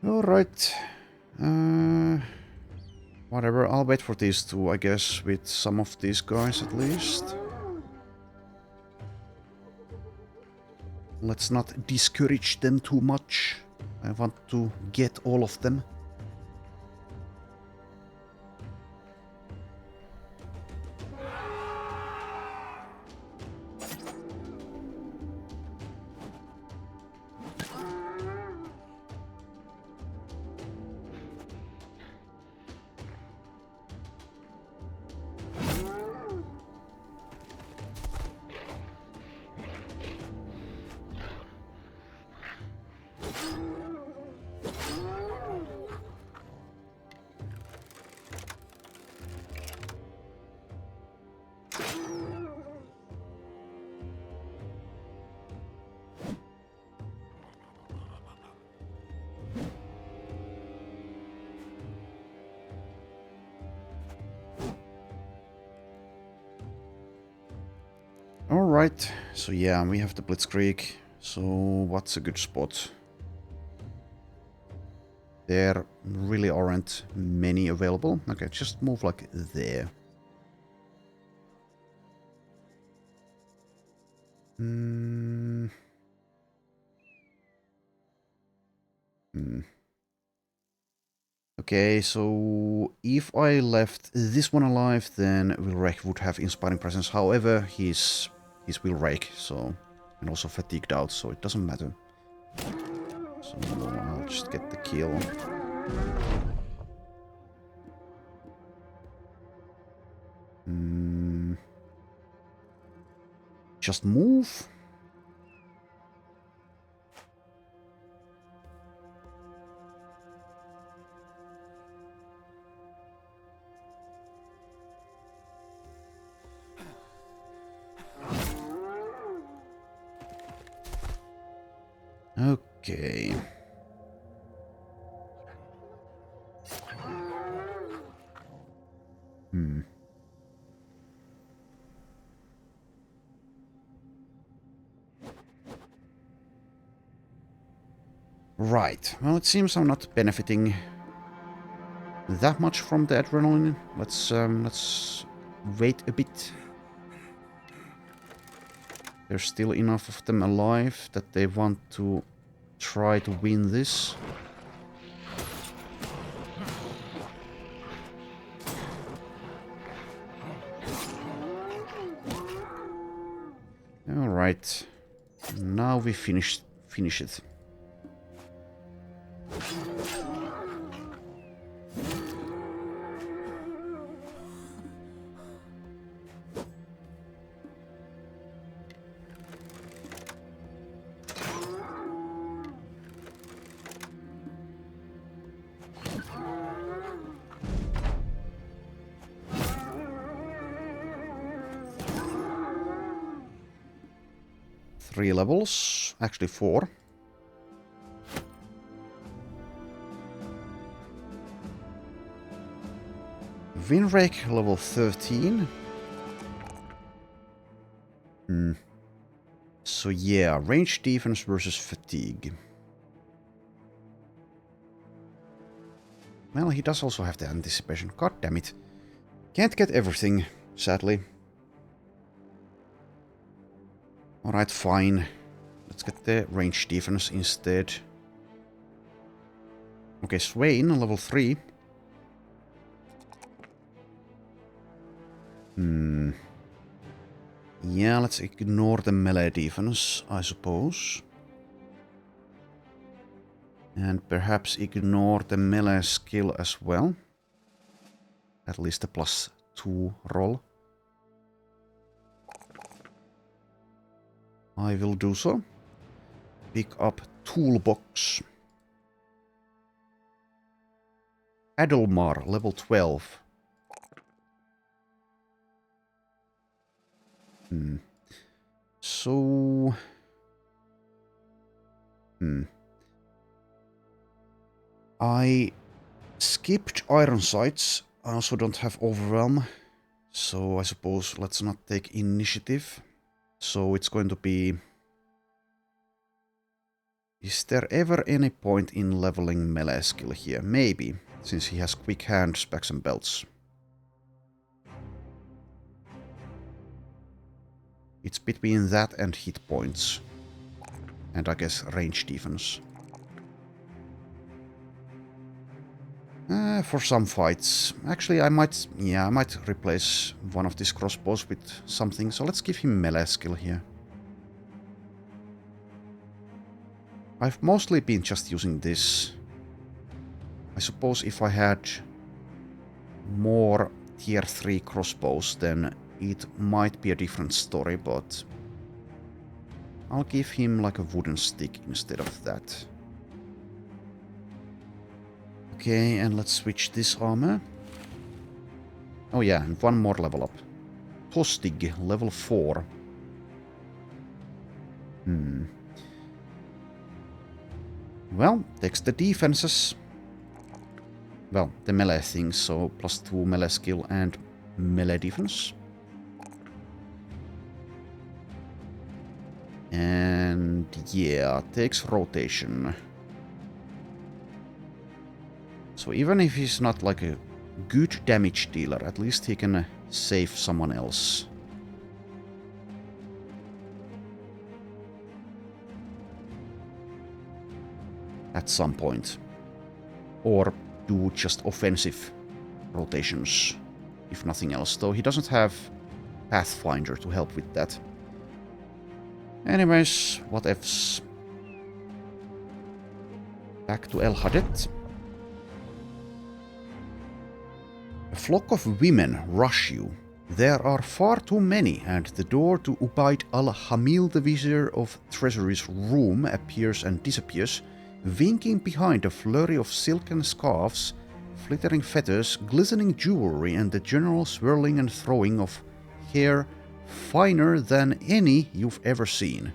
Alright. Whatever, I'll wait for these two, I guess, with some of these guys at least. Let's not discourage them too much. I want to get all of them. Alright, so yeah, we have the Blitzkrieg. So what's a good spot? There really aren't many available. Okay, just move like there. Okay, so if I left this one alive, then Wilrake would have Inspiring Presence. However, he's Wilrake, so, and also fatigued out, so it doesn't matter. So I'll just get the kill. Just move. Okay. Right. Well, it seems I'm not benefiting that much from the adrenaline. Let's wait a bit. There's still enough of them alive that they want to try to win this. All right. Now we finish it. Three levels, actually 4. Winrake level 13. So yeah, range defense versus fatigue. Well, he does also have the anticipation. God damn it. Can't get everything, sadly. Alright, fine. Let's get the range defense instead. Okay, Swain, level 3. Yeah, let's ignore the melee defense, I suppose. And perhaps ignore the melee skill as well. At least the +2 roll. I will do so. Pick up toolbox. Adelmar, level 12. So... I skipped Iron Sights. I also don't have Overwhelm. So I suppose let's not take initiative. So it's going to be... Is there ever any point in leveling melee skill here? Maybe, since he has quick hands, specs and belts. It's between that and hit points. And I guess range defense. For some fights. Actually, I might replace one of these crossbows with something. So let's give him melee skill here. I've mostly been just using this. I suppose if I had more tier 3 crossbows, then it might be a different story, but I'll give him like a wooden stick instead of that. Okay, and let's switch this armor. Oh yeah, and one more level up. Tostig, level 4. Well, takes the defenses. Well, the melee things, so +2 melee skill and melee defense. And yeah, takes rotation. So even if he's not like a good damage dealer, at least he can save someone else. At some point. Or do just offensive rotations, if nothing else. Though he doesn't have Pathfinder to help with that. Anyways, what ifs? Back to El Hadet. A flock of women rush you. There are far too many, and the door to Ubaid al-Hamil, the Vizier of Treasury's room, appears and disappears, winking behind a flurry of silken scarves, flittering feathers, glistening jewelry, and the general swirling and throwing of hair finer than any you've ever seen.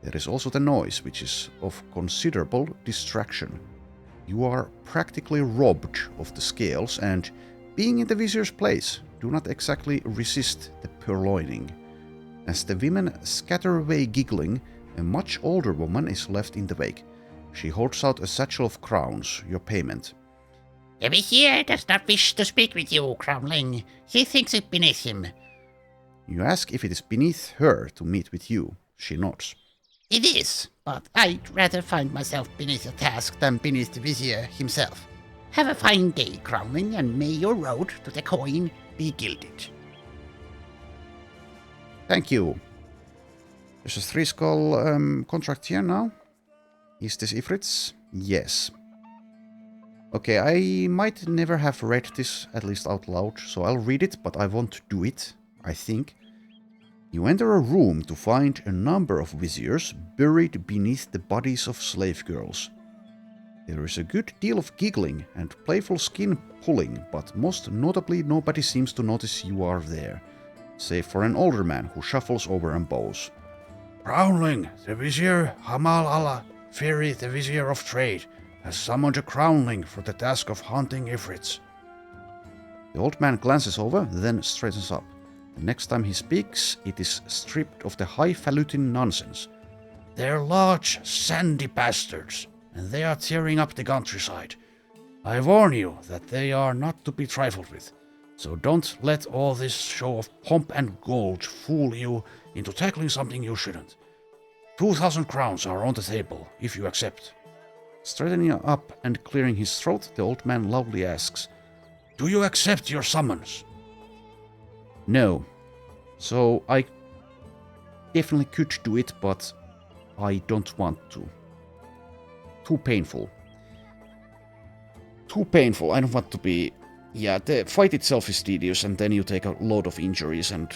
There is also the noise, which is of considerable distraction. You are practically robbed of the scales, and being in the Vizier's place, do not exactly resist the purloining. As the women scatter away giggling, a much older woman is left in the wake. She holds out a satchel of crowns, your payment. The Vizier does not wish to speak with you, Crownling. He thinks it beneath him. You ask if it is beneath her to meet with you. She nods. It is, but I'd rather find myself beneath a task than beneath the Vizier himself. Have a fine day, Crownling, and may your road to the coin be gilded. Thank you. There's a 3-skull contract here now. Is this Ifrit's? Yes. Okay, I might never have read this, at least out loud, so I'll read it, but I won't do it, I think. You enter a room to find a number of viziers buried beneath the bodies of slave girls. There is a good deal of giggling and playful skin pulling, but most notably nobody seems to notice you are there, save for an older man who shuffles over and bows. Crownling, the Vizier Hamal Allah, Fairy, the Vizier of Trade, has summoned a Crownling for the task of hunting Ifrits. The old man glances over, then straightens up. The next time he speaks, it is stripped of the highfalutin nonsense. They're large, sandy bastards, and they are tearing up the countryside. I warn you that they are not to be trifled with, so don't let all this show of pomp and gold fool you into tackling something you shouldn't. 2,000 crowns are on the table, if you accept. Straightening up and clearing his throat, the old man loudly asks, Do you accept your summons? No. So I definitely could do it, but I don't want to. Too painful. Too painful. I don't want to be... Yeah, the fight itself is tedious, and then you take a load of injuries and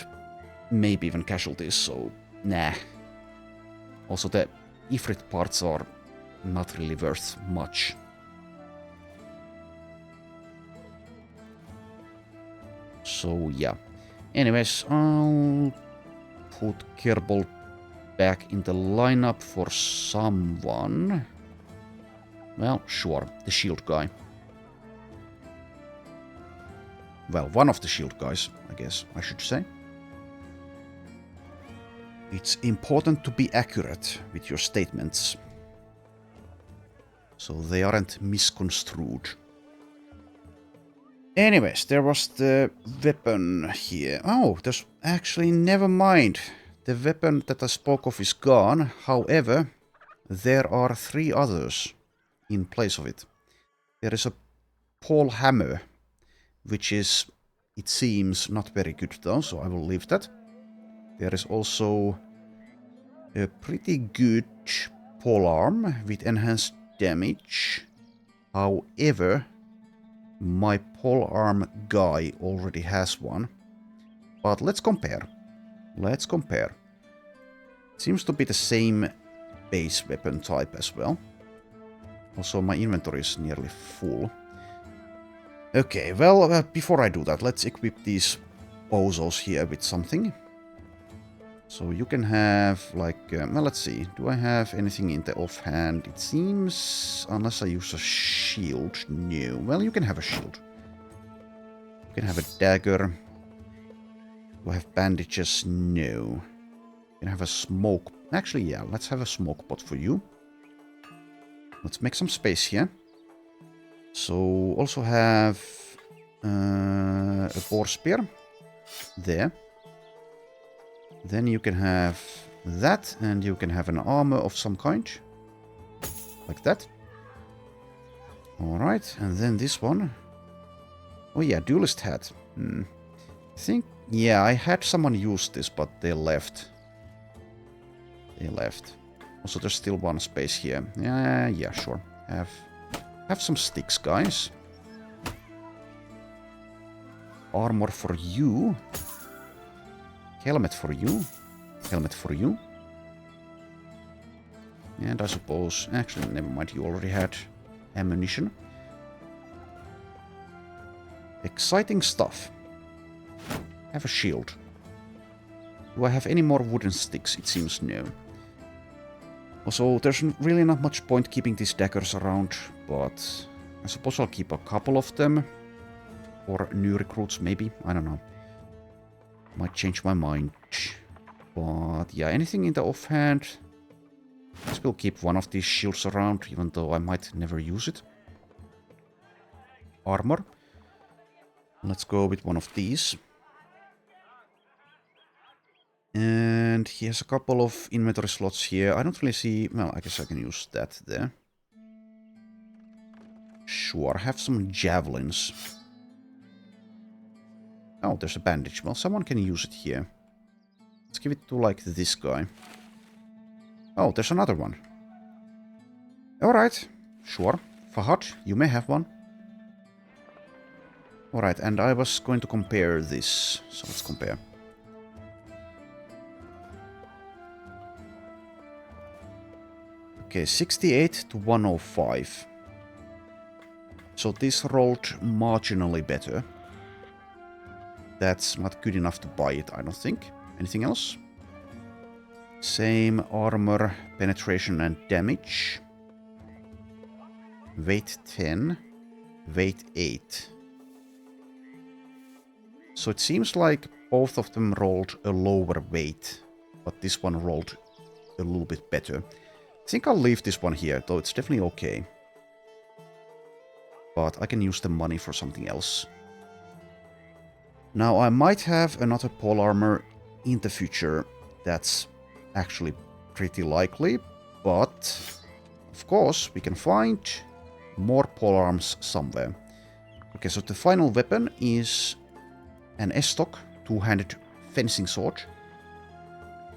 maybe even casualties, so nah. Also, the Ifrit parts are not really worth much. So yeah. Anyways, I'll put Kerbal back in the lineup for someone. Well, sure, the shield guy. Well, one of the shield guys, I guess I should say. It's important to be accurate with your statements, so they aren't misconstrued. Anyways, there was the weapon here. Oh, there's actually, never mind. The weapon that I spoke of is gone. However, there are 3 others in place of it. There is a pole hammer, which is, it seems, not very good though, so I will leave that. There is also a pretty good polearm with enhanced damage. However, my polearm guy already has one. But let's compare. Let's compare. It seems to be the same base weapon type as well. Also, my inventory is nearly full. Okay, well, before I do that, let's equip these bozos here with something. So you can have, like, well, let's see. Do I have anything in the offhand? It seems, unless I use a shield, no. Well, you can have a shield. You can have a dagger. Do I have bandages? No. You can have a smoke. Actually, yeah, let's have a smoke pot for you. Let's make some space here. So, also have a boar spear. There. Then you can have that, and you can have an armor of some kind. Like that. Alright, and then this one. Oh yeah, duelist hat. I think, yeah, I had someone use this, but they left. They left. Also, there's still one space here. Yeah, sure. Have some sticks, guys. Armor for you. Helmet for you. Helmet for you. And I suppose... Actually, never mind. You already had ammunition. Exciting stuff. Have a shield. Do I have any more wooden sticks? It seems no. Also, there's really not much point keeping these daggers around, but I suppose I'll keep a couple of them. Or new recruits, maybe. I don't know. Might change my mind. But yeah, anything in the offhand. I guess we'll keep one of these shields around, even though I might never use it. Armor. Let's go with one of these. And he has a couple of inventory slots here. I don't really see... Well, I guess I can use that there. Sure, have some javelins. Oh, there's a bandage. Well, someone can use it here. Let's give it to, like, this guy. Oh, there's another one. Alright, sure. Fahad, you may have one. Alright, and I was going to compare this. So let's compare. Okay, 68 to 105. So this rolled marginally better. That's not good enough to buy it, I don't think. Anything else? Same armor, penetration and damage. Weight 10. Weight 8. So it seems like both of them rolled a lower weight, but this one rolled a little bit better. I think I'll leave this one here, though it's definitely okay. But I can use the money for something else. Now, I might have another pole armor in the future. That's actually pretty likely. But, of course, we can find more pole arms somewhere. Okay, so the final weapon is an S-stock, two-handed fencing sword.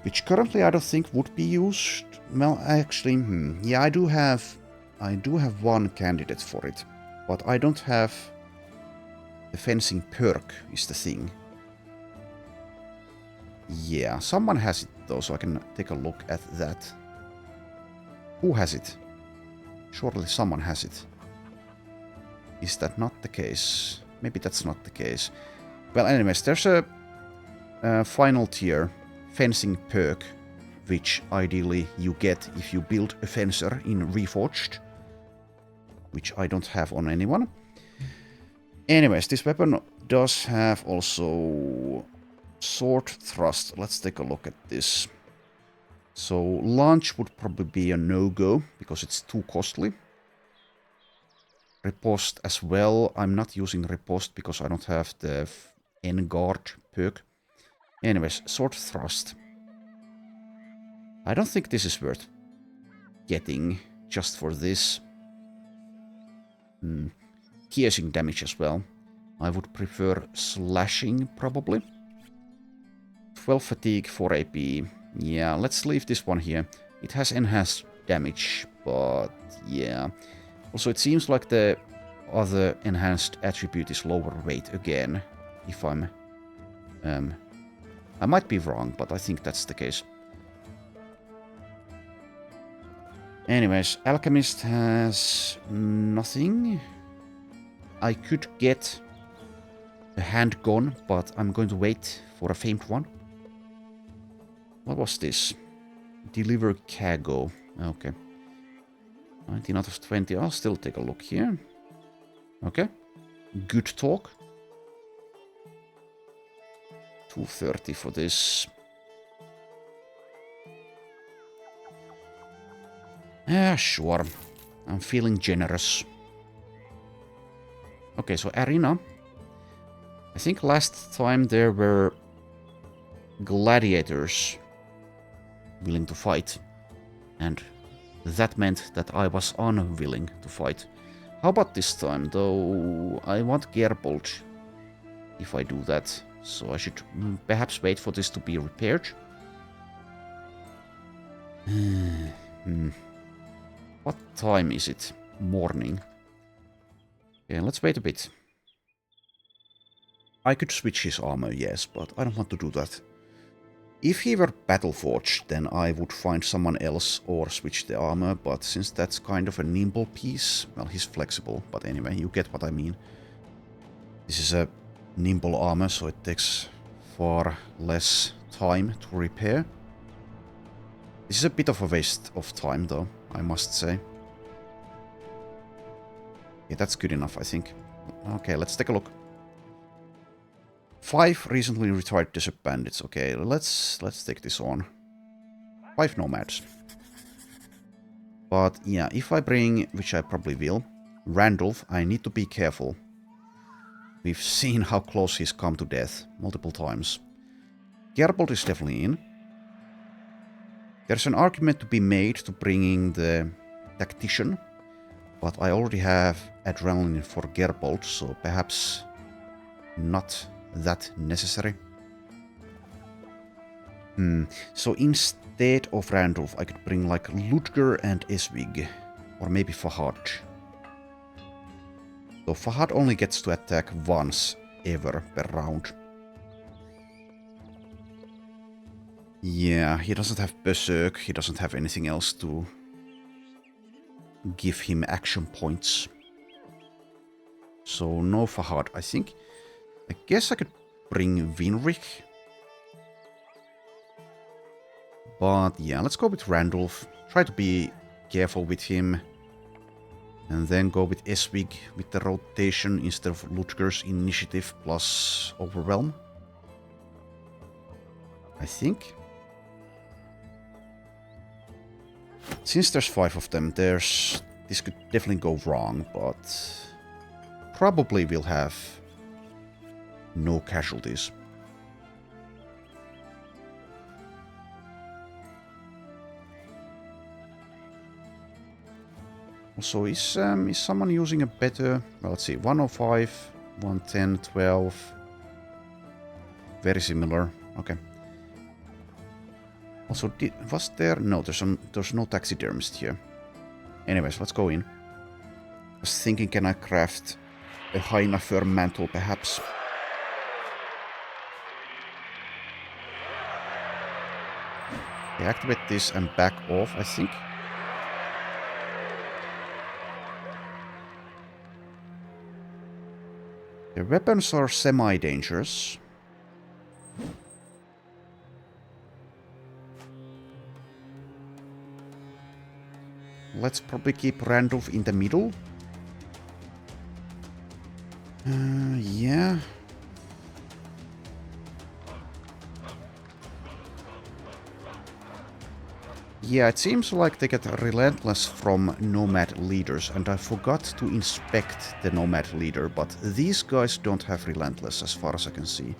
Which currently I don't think would be used. Well, actually, yeah, I do have one candidate for it. But I don't have... The fencing perk is the thing. Yeah, someone has it though, so I can take a look at that. Who has it? Surely someone has it. Is that not the case? Maybe that's not the case. Well, anyways, there's a final tier fencing perk, which ideally you get if you build a fencer in Reforged, which I don't have on anyone. Anyways, this weapon does have also sword thrust. Let's take a look at this. So launch would probably be a no-go because it's too costly. Riposte as well. I'm not using riposte because I don't have the N-guard perk. Anyways, sword thrust. I don't think this is worth getting just for this. Piercing damage as well. I would prefer slashing probably. 12 fatigue, 4 AP. Yeah, let's leave this one here. It has enhanced damage, but yeah. Also, it seems like the other enhanced attribute is lower weight again. If I'm... I might be wrong, but I think that's the case. Anyways, Alchemist has nothing. I could get a handgun, but I'm going to wait for a famed one. What was this? Deliver cargo. Okay. 19 out of 20. I'll still take a look here. Okay. Good talk. 230 for this. Yeah, sure. I'm feeling generous. Okay, so arena. I think last time there were gladiators willing to fight. And that meant that I was unwilling to fight. How about this time, though? I want Gerbold if I do that. So I should perhaps wait for this to be repaired. What time is it? Morning. Okay, let's wait a bit. I could switch his armor, yes, but I don't want to do that. If he were Battleforged, then I would find someone else or switch the armor, but since that's kind of a nimble piece, well, he's flexible, but anyway, you get what I mean. This is a nimble armor, so it takes far less time to repair. This is a bit of a waste of time, though, I must say. Yeah, that's good enough, I think. Okay, let's take a look. 5 recently retired desert bandits. Okay, let's take this on. 5 nomads. But yeah, if I bring, which I probably will, Randolph, I need to be careful. We've seen how close he's come to death multiple times. Gerbold is definitely in. There's an argument to be made to bringing the tactician, but I already have adrenaline for Gerbold, so perhaps not that necessary. So instead of Randolph, I could bring like Ludger and Eswig, or maybe Fahad. So Fahad only gets to attack once ever per round. Yeah, he doesn't have Berserk, he doesn't have anything else to give him action points. So no Fahad, I think. I guess I could bring Winrich. But yeah, let's go with Randolph. Try to be careful with him. And then go with Eswig with the rotation instead of Ludger's initiative plus overwhelm. I think. Since there's 5 of them, this could definitely go wrong, but probably we'll have no casualties. Also, is someone using a better... Well, let's see, 105, 110, 12... Very similar, okay. Also, was there... No, there's no taxidermist here. Anyways, let's go in. I was thinking, can I craft a hyena fur mantle, perhaps? Okay, activate this and back off, I think. The weapons are semi-dangerous. Let's probably keep Randolph in the middle. Yeah. Yeah, it seems like they get relentless from Nomad leaders, and I forgot to inspect the Nomad leader, but these guys don't have relentless as far as I can see.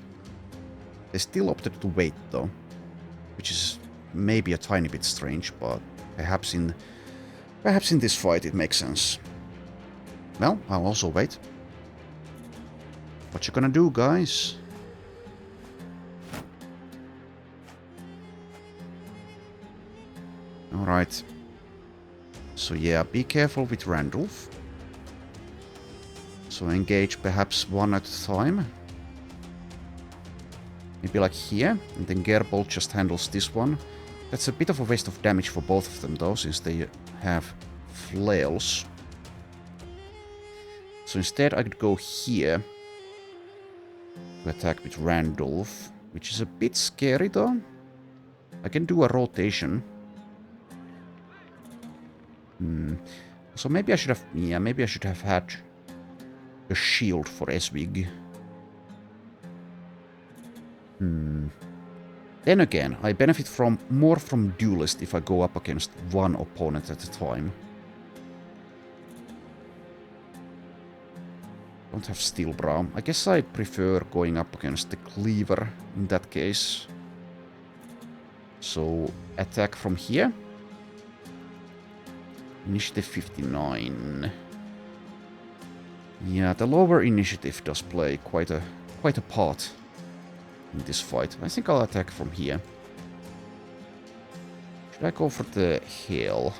They still opted to wait though, which is maybe a tiny bit strange, but perhaps in this fight it makes sense. Well, I'll also wait. What you gonna do, guys? Alright. So yeah, be careful with Randolph. So engage perhaps one at a time. Maybe like here, and then Gerbold just handles this one. That's a bit of a waste of damage for both of them though, since they have flails. So instead I could go here to attack with Randolph, which is a bit scary though. I can do a rotation. So maybe I should have... Yeah, maybe I should have had a shield for Eswig. Then again, I benefit more from Duelist if I go up against one opponent at a time. Don't have Steel Brow. I guess I'd prefer going up against the Cleaver in that case. So, attack from here. Initiative 59. Yeah, the lower initiative does play quite a part in this fight. I think I'll attack from here. Should I go for the Hail?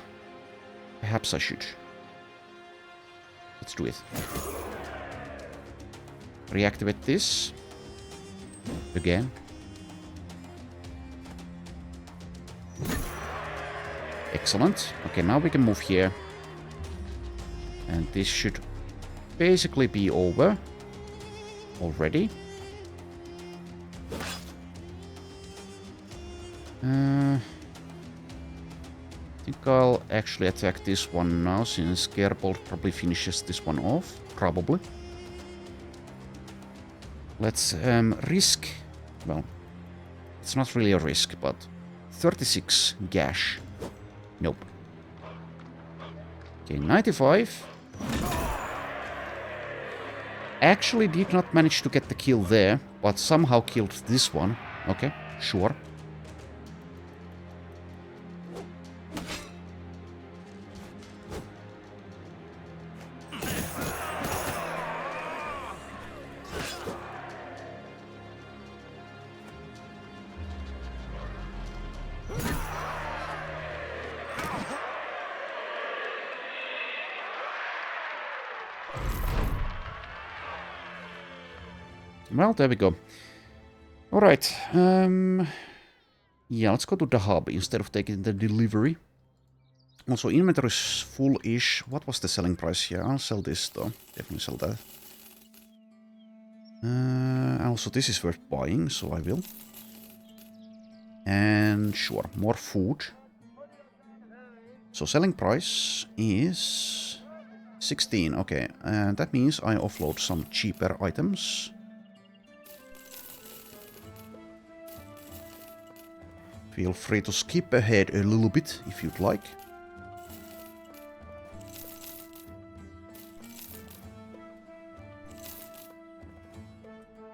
Perhaps I should. Let's do it. Reactivate this. Again. Excellent. Okay, now we can move here. And this should basically be over already. I think I'll actually attack this one now, since Gerbold probably finishes this one off. Probably. Let's risk... Well, it's not really a risk, but 36 gash. Nope. Okay, 95. Actually did not manage to get the kill there, but somehow killed this one. Okay, sure. Well, there we go. Alright. Yeah, let's go to the hub instead of taking the delivery. Also, inventory is full-ish. What was the selling price here? I'll sell this, though. Definitely sell that. Also, this is worth buying, so I will. And sure, more food. So, selling price is 16. Okay, and that means I offload some cheaper items. Feel free to skip ahead a little bit if you'd like.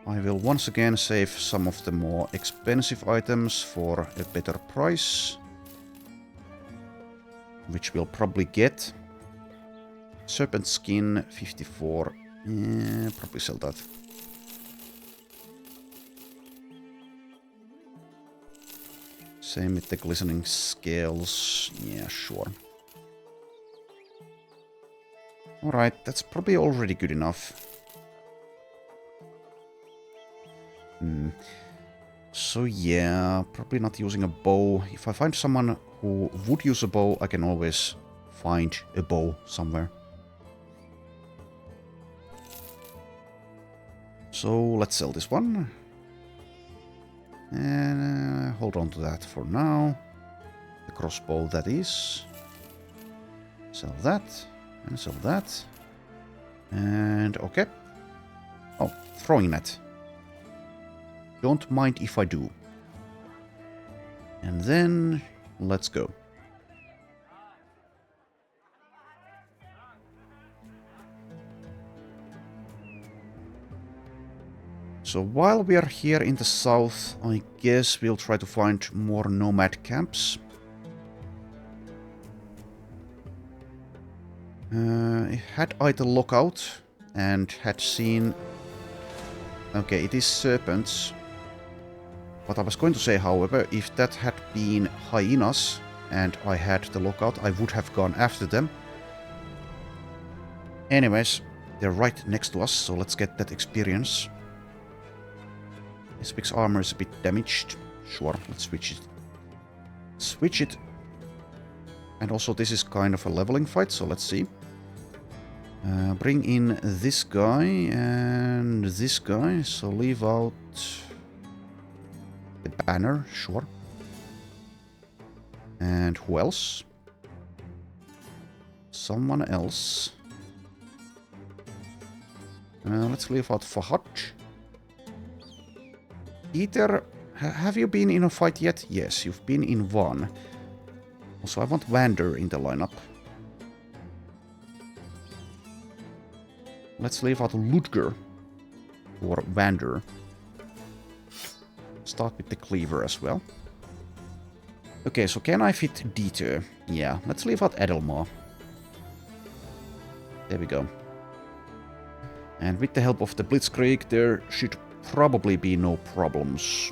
I will once again save some of the more expensive items for a better price, which we'll probably get. Serpent skin 54. Probably sell that. Same with the glistening scales. Yeah, sure. Alright, that's probably already good enough. So yeah, probably not using a bow. If I find someone who would use a bow, I can always find a bow somewhere. So let's sell this one. And hold on to that for now. The crossbow, that is. Sell that. And sell that. And okay. Oh, throwing net. Don't mind if I do. And then let's go. So while we are here in the south, I guess we'll try to find more nomad camps. Had I the lookout and had seen... Okay, it is serpents. What I was going to say, however, if that had been hyenas and I had the lookout, I would have gone after them. Anyways, they're right next to us, so let's get that experience. This big's armor is a bit damaged. Sure, let's switch it. Switch it. And also this is kind of a leveling fight, so let's see. Bring in this guy and this guy, so leave out the banner, sure. And who else? Someone else. Let's leave out Fahad. Peter, have you been in a fight yet? Yes, you've been in one. Also, I want Vander in the lineup. Let's leave out Ludger. Or Vander. Start with the cleaver as well. Okay, so can I fit Dieter? Yeah, let's leave out Edelmar. There we go. And with the help of the Blitzkrieg, there should probably be no problems.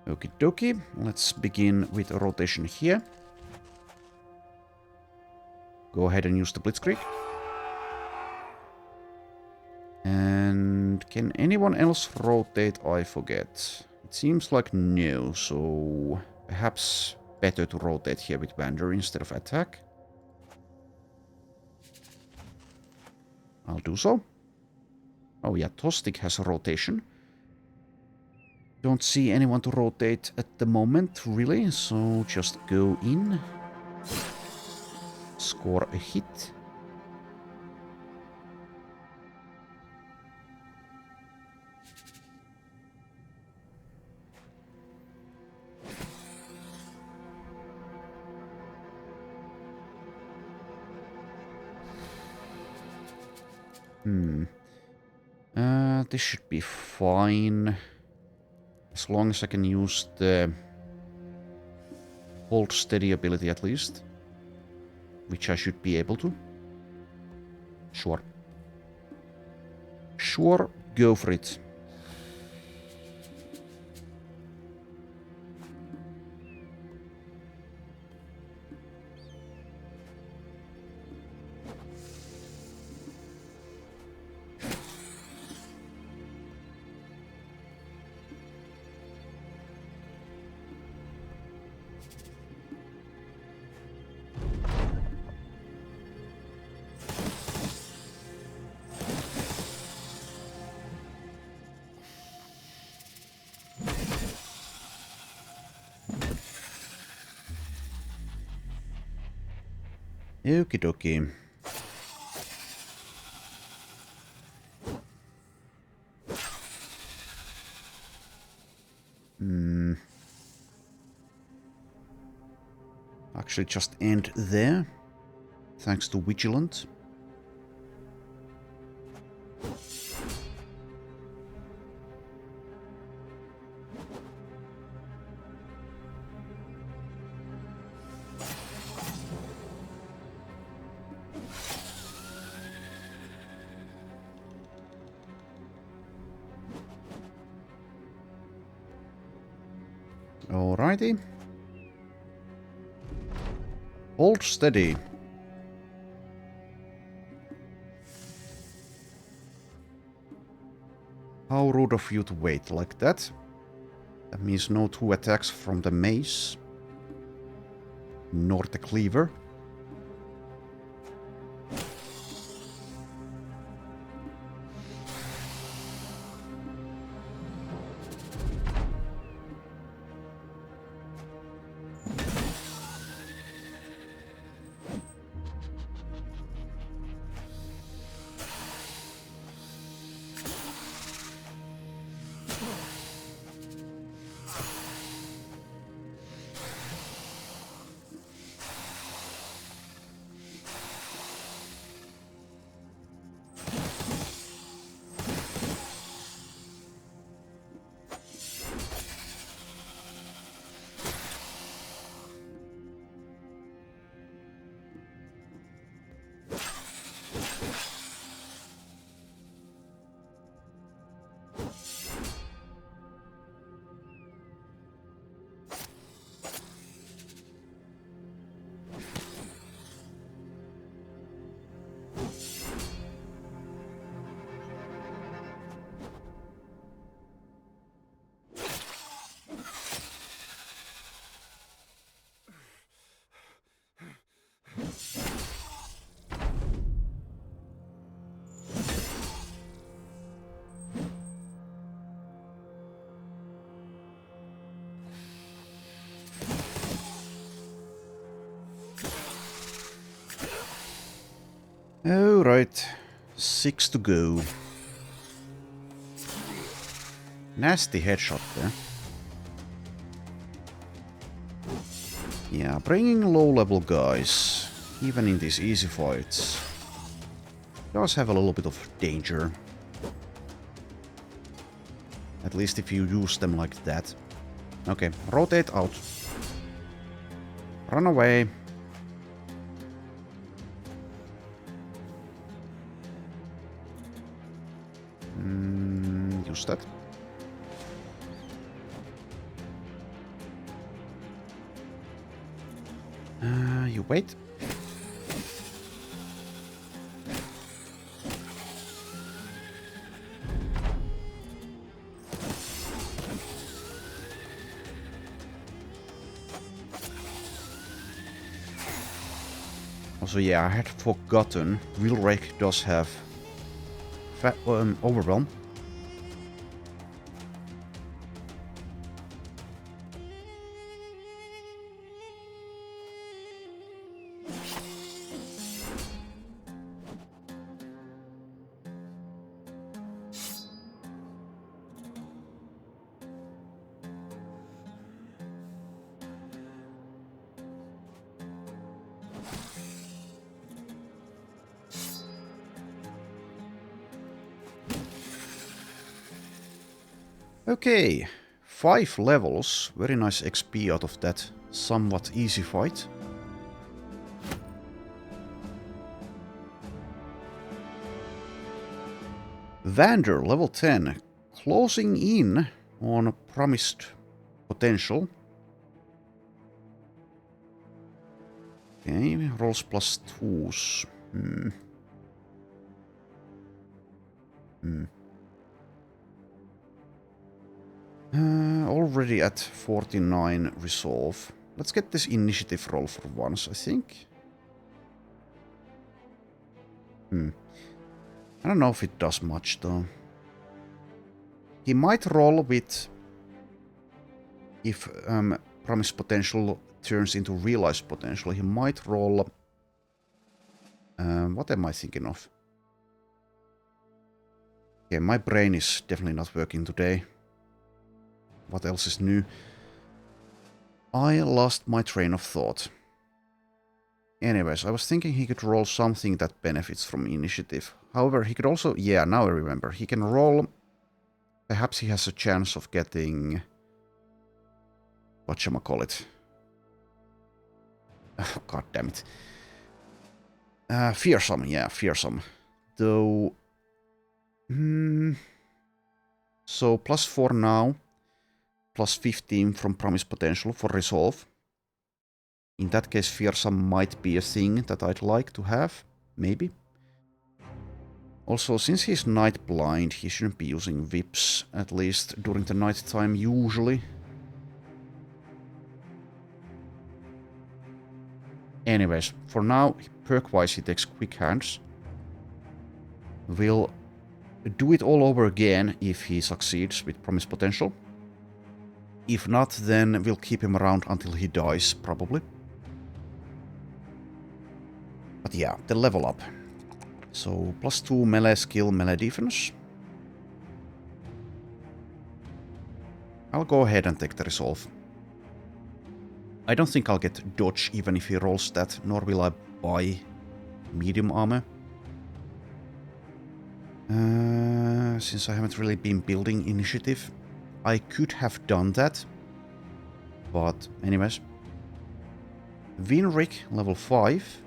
Okie dokie, let's begin with a rotation here. Go ahead and use the Blitzkrieg. And can anyone else rotate? I forget. It seems like no, so perhaps better to rotate here with Vander instead of attack. I'll do so. Oh yeah, Tostig has a rotation. Don't see anyone to rotate at the moment, really, so just go in. Score a hit. This should be fine. As long as I can use the hold steady ability at least. Which I should be able to. Sure. Sure, go for it. Okie dokie. Actually just end there. Thanks to Vigilant. Alrighty. Hold steady. How rude of you to wait like that. That means no 2 attacks from the mace. Nor the cleaver. Alright. 6 to go. Nasty headshot there. Yeah, bringing low-level guys, even in these easy fights, does have a little bit of danger. At least if you use them like that. Okay, rotate out. Run away. Use that. You wait. Also, yeah, I had forgotten. Wheel Rake does have Overwhelm. Okay, 5 levels. Very nice XP out of that somewhat easy fight. Vander, level 10. Closing in on promised potential. Okay, rolls plus 2s. Already at 49 resolve. Let's get this initiative roll for once, I think. I don't know if it does much though. He might roll with if promised potential turns into realized potential. He might roll. What am I thinking of? Okay, my brain is definitely not working today. What else is new? I lost my train of thought. Anyways, I was thinking he could roll something that benefits from initiative. However, he could also... Yeah, now I remember. He can roll... Perhaps he has a chance of getting... Whatchamacallit? Oh, God damn it. Fearsome, yeah, fearsome. Though... So, +4 now. plus 15 from Promise Potential for Resolve. In that case, Fearsome might be a thing that I'd like to have. Maybe. Also, since he's night blind, he shouldn't be using whips, at least during the night time, usually. Anyways, for now, perk-wise, he takes Quick Hands. We'll do it all over again if he succeeds with Promise Potential. If not, then we'll keep him around until he dies, probably. But yeah, the level up. So, +2 melee skill, melee defense. I'll go ahead and take the Resolve. I don't think I'll get dodge even if he rolls that, nor will I buy medium armor. Since I haven't really been building initiative, I could have done that. But anyways. Vinrik, level 5.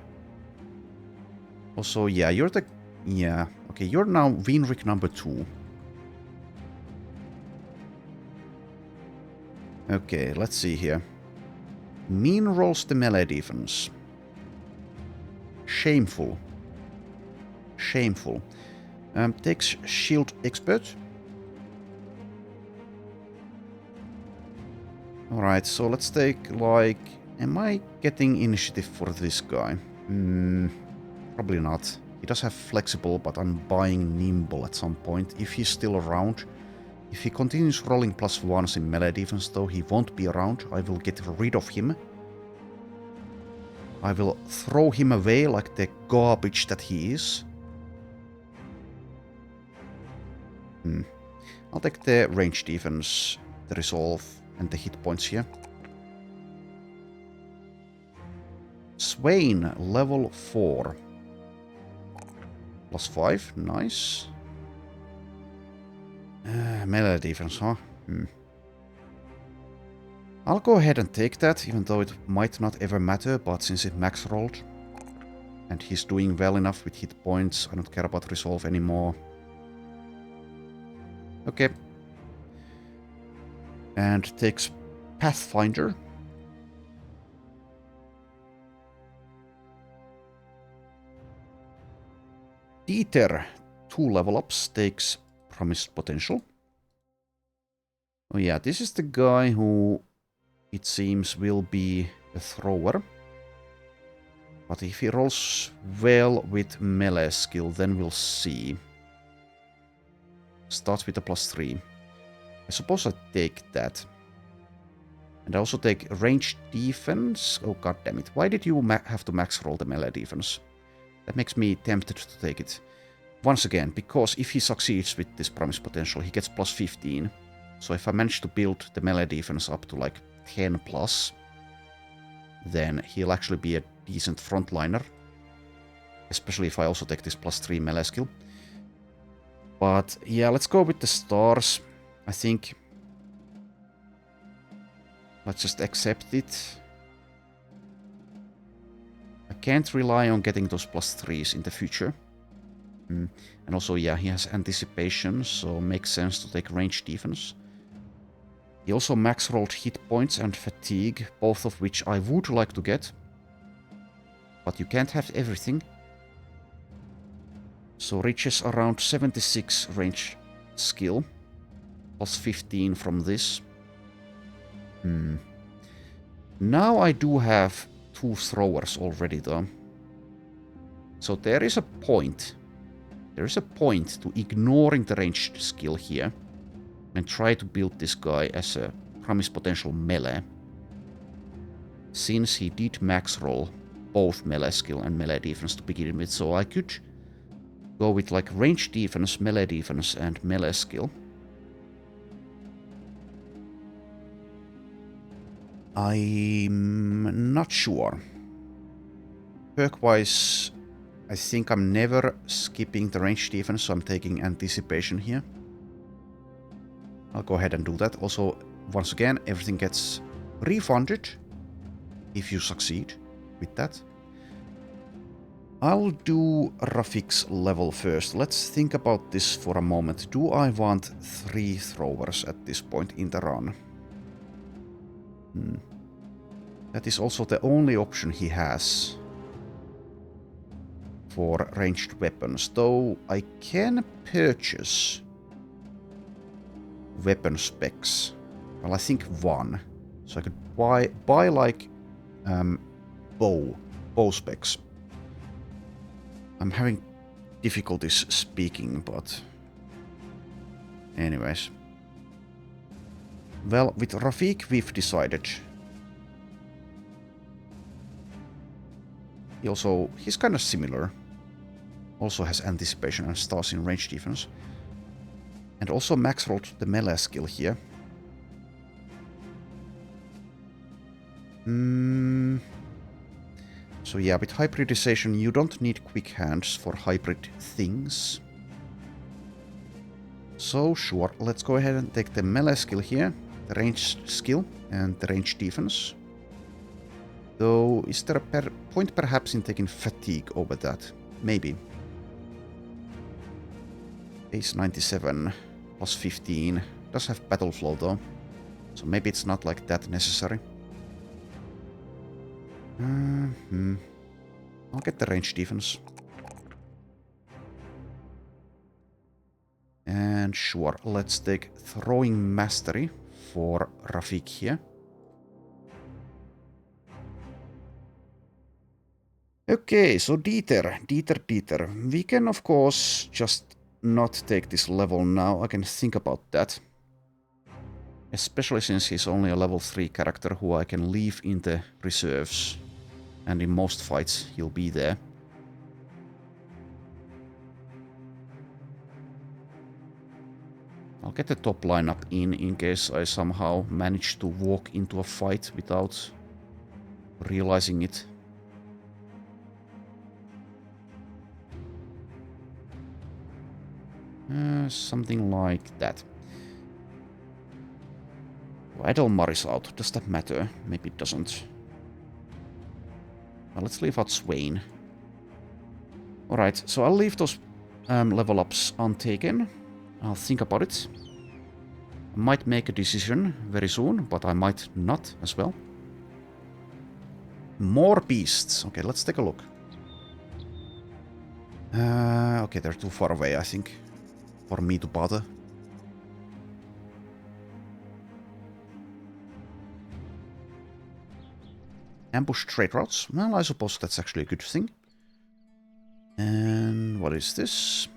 Also, yeah, you're the... Yeah, okay, you're now Vinrik number 2. Okay, let's see here. Mean rolls the melee defense. Shameful. Shameful. Takes shield expert. Alright, so let's take like... Am I getting initiative for this guy? Probably not. He does have flexible, but I'm buying nimble at some point, if he's still around. If he continues rolling +1s in melee defense, though, he won't be around. I will get rid of him. I will throw him away like the garbage that he is. I'll take the range defense, the resolve, and the hit points here. Swain, level 4. +5, nice. Melee defense, huh? I'll go ahead and take that, even though it might not ever matter, but since it max rolled, and he's doing well enough with hit points, I don't care about resolve anymore. Okay. And takes Pathfinder. Dieter, 2 level ups, takes Promised Potential. Oh yeah, this is the guy who, it seems, will be a thrower. But if he rolls well with melee skill, then we'll see. Starts with a +3. I suppose I take that. And I also take range defense. Oh god damn it. Why did you have to max roll the melee defense? That makes me tempted to take it. Once again, because if he succeeds with this Promise Potential, he gets +15. So if I manage to build the melee defense up to like 10+, then he'll actually be a decent frontliner. Especially if I also take this +3 melee skill. But yeah, let's go with the stars, I think. Let's just accept it. I can't rely on getting those +3s in the future. And also, yeah, he has anticipation, so makes sense to take range defense. He also max rolled hit points and fatigue, both of which I would like to get. But you can't have everything. So reaches around 76 range skill, +15 from this. Now I do have 2 throwers already though. So there is a point. There is a point to ignoring the ranged skill here and try to build this guy as a Promise Potential melee. Since he did max roll both melee skill and melee defense to begin with, so I could go with like range defense, melee defense, and melee skill. I'm not sure. Perk-wise, I think I'm never skipping the range defense, so I'm taking anticipation here. I'll go ahead and do that. Also, once again, everything gets refunded if you succeed with that. I'll do Rafik's level first. Let's think about this for a moment. Do I want 3 throwers at this point in the run? That is also the only option he has for ranged weapons, though I can purchase weapon specs. Well, I think one. So I could buy like bow specs. I'm having difficulties speaking, but anyways. Well, with Rafik we've decided. He's kind of similar. Also has anticipation and stars in range defense. And also max rolled the melee skill here. So yeah, with hybridization you don't need quick hands for hybrid things. So sure, let's go ahead and take the melee skill here, the ranged skill and the range defense. Though, is there a point perhaps in taking fatigue over that? Maybe. Ace 97 plus 15. Does have battle flow though. So maybe it's not like that necessary. I'll get the range defense. And sure, let's take throwing mastery for Rafik here. Okay, so Dieter. We can of course just not take this level now. I can think about that. Especially since he's only a level 3 character who I can leave in the reserves. And in most fights he'll be there. I'll get the top lineup in case I somehow manage to walk into a fight without realizing it. Something like that. Edelmar is out. Does that matter? Maybe it doesn't. Well, let's leave out Swain. Alright, so I'll leave those level ups untaken. I'll think about it. I might make a decision very soon, but I might not as well. More beasts. Okay, let's take a look. Okay, they're too far away, I think, for me to bother. Ambush trade routes. Well, I suppose that's actually a good thing. And what is this?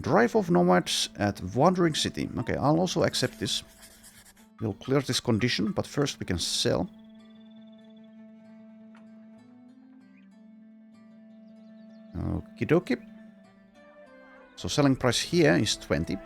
Drive of Nomads at Wandering City. Okay, I'll also accept this. We'll clear this condition, but first we can sell. Okie dokie. So selling price here is 20.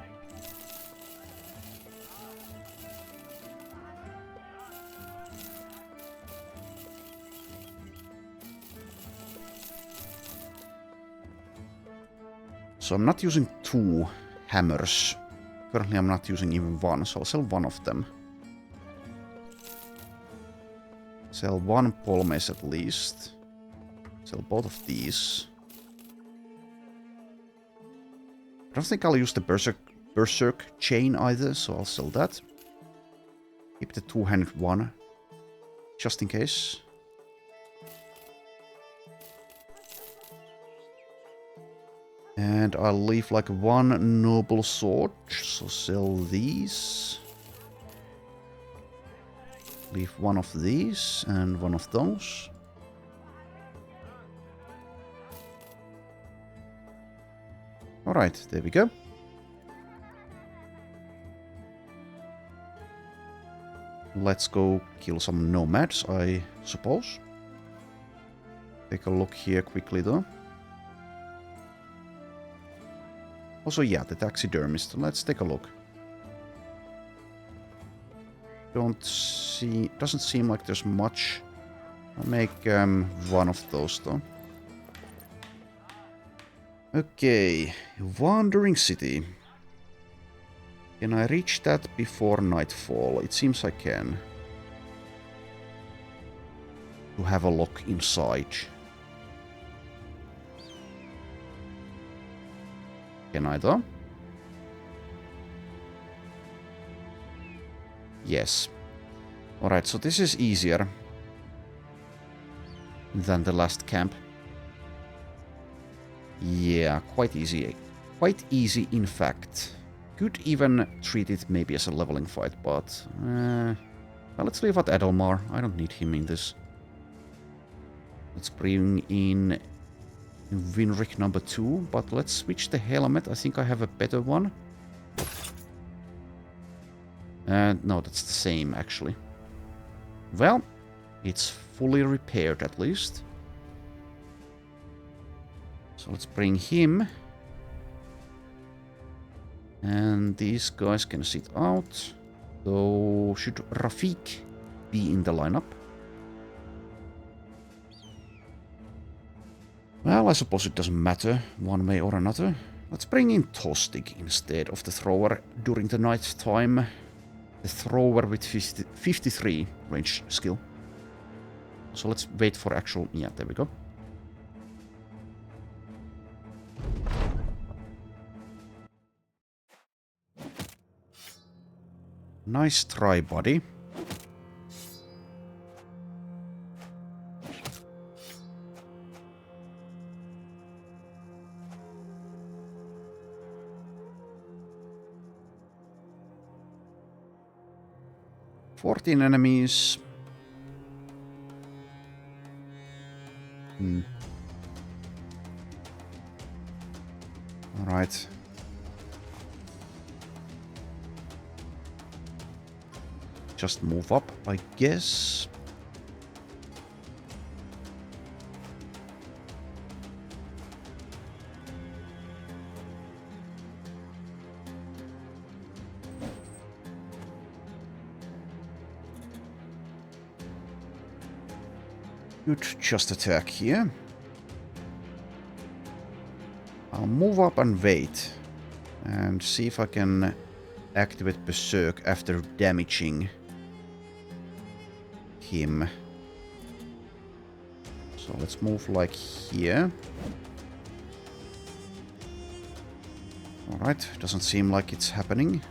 So I'm not using 2 hammers. Currently I'm not using even 1, so I'll sell 1 of them. Sell 1 pole mace at least. Sell both of these. I don't think I'll use the Berserk chain either, so I'll sell that. Keep the 2-handed one, just in case. And I'll leave like 1 noble sword, so sell these. Leave 1 of these and 1 of those. Alright, there we go. Let's go kill some nomads, I suppose. Take a look here quickly though. Also, yeah, the taxidermist. Let's take a look. Doesn't seem like there's much. I'll make 1 of those though. Okay, Wandering City. Can I reach that before nightfall? It seems I can. To have a look inside. Can I though? Yes. Alright, so this is easier than the last camp. Yeah, quite easy. Quite easy, in fact. Could even treat it maybe as a leveling fight, but... well, let's leave out Edelmar. I don't need him in this. Let's bring in Winrick number 2, but let's switch the helmet. I think I have a better one. No, that's the same, actually. Well, it's fully repaired, at least. So let's bring him. And these guys can sit out. So should Rafik be in the lineup? Well, I suppose it doesn't matter one way or another. Let's bring in Tostig instead of the thrower during the night time. The thrower with 53 range skill. So let's wait for actual... Yeah, there we go. Nice try, buddy. "14 enemies. Alright. Just move up, I guess. Could just attack here. I'll move up and wait. And see if I can activate Berserk after damaging him. So let's move like here. Alright, doesn't seem like it's happening.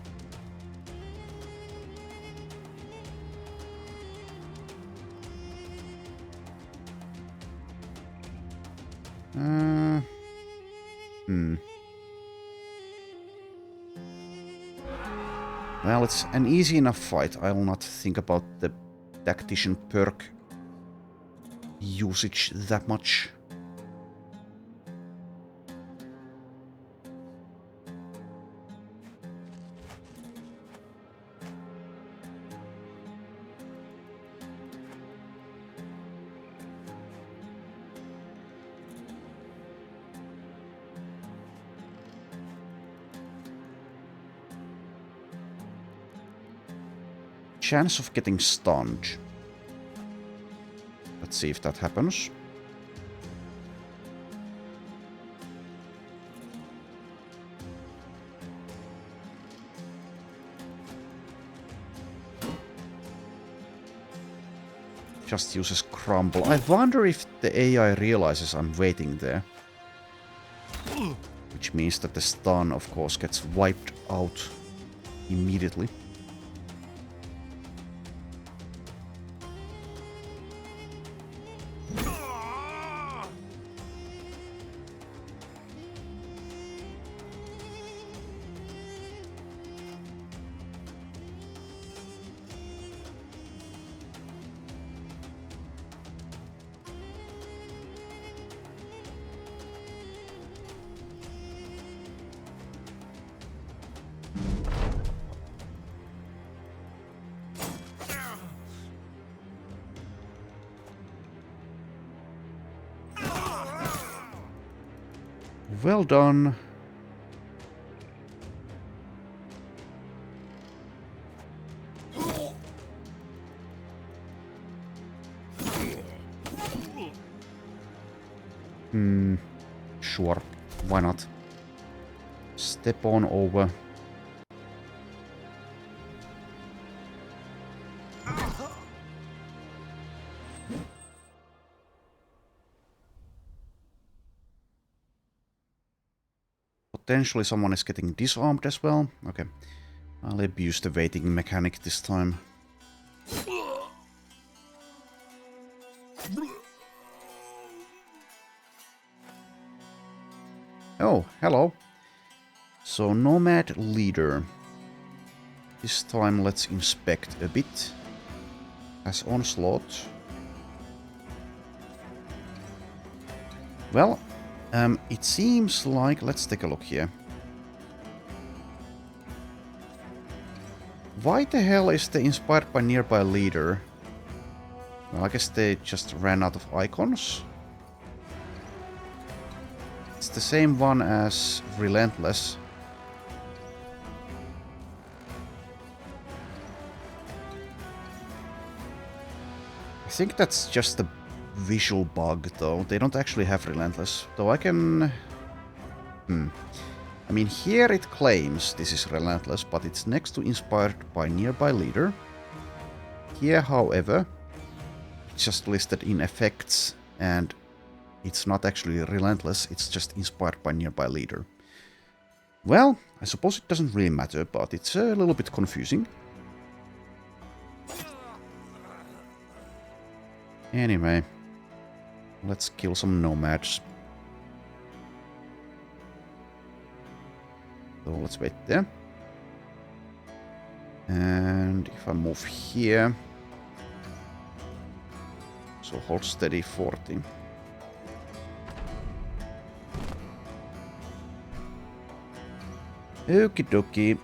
Well, it's an easy enough fight. I will not think about the tactician perk usage that much. Chance of getting stunned. Let's see if that happens. Just uses crumble. I wonder if the AI realizes I'm waiting there. Which means that the stun, of course, gets wiped out immediately. Well done. Sure. Why not? Step on over. Potentially someone is getting disarmed as well. Okay. I'll abuse the waiting mechanic this time. Oh, hello. So, Nomad Leader. This time let's inspect a bit. As Onslaught. Well, it seems like... Let's take a look here. Why the hell is the Inspired by Nearby Leader? Well, I guess they just ran out of icons. It's the same one as Relentless. I think that's just a visual bug, though. They don't actually have Relentless. Though I can... I mean, here it claims this is Relentless, but it's next to Inspired by Nearby Leader. Here, however, it's just listed in effects, and it's not actually Relentless, it's just Inspired by Nearby Leader. Well, I suppose it doesn't really matter, but it's a little bit confusing. Anyway, let's kill some nomads. So let's wait there. And if I move here... So hold steady 40. Okie dokie.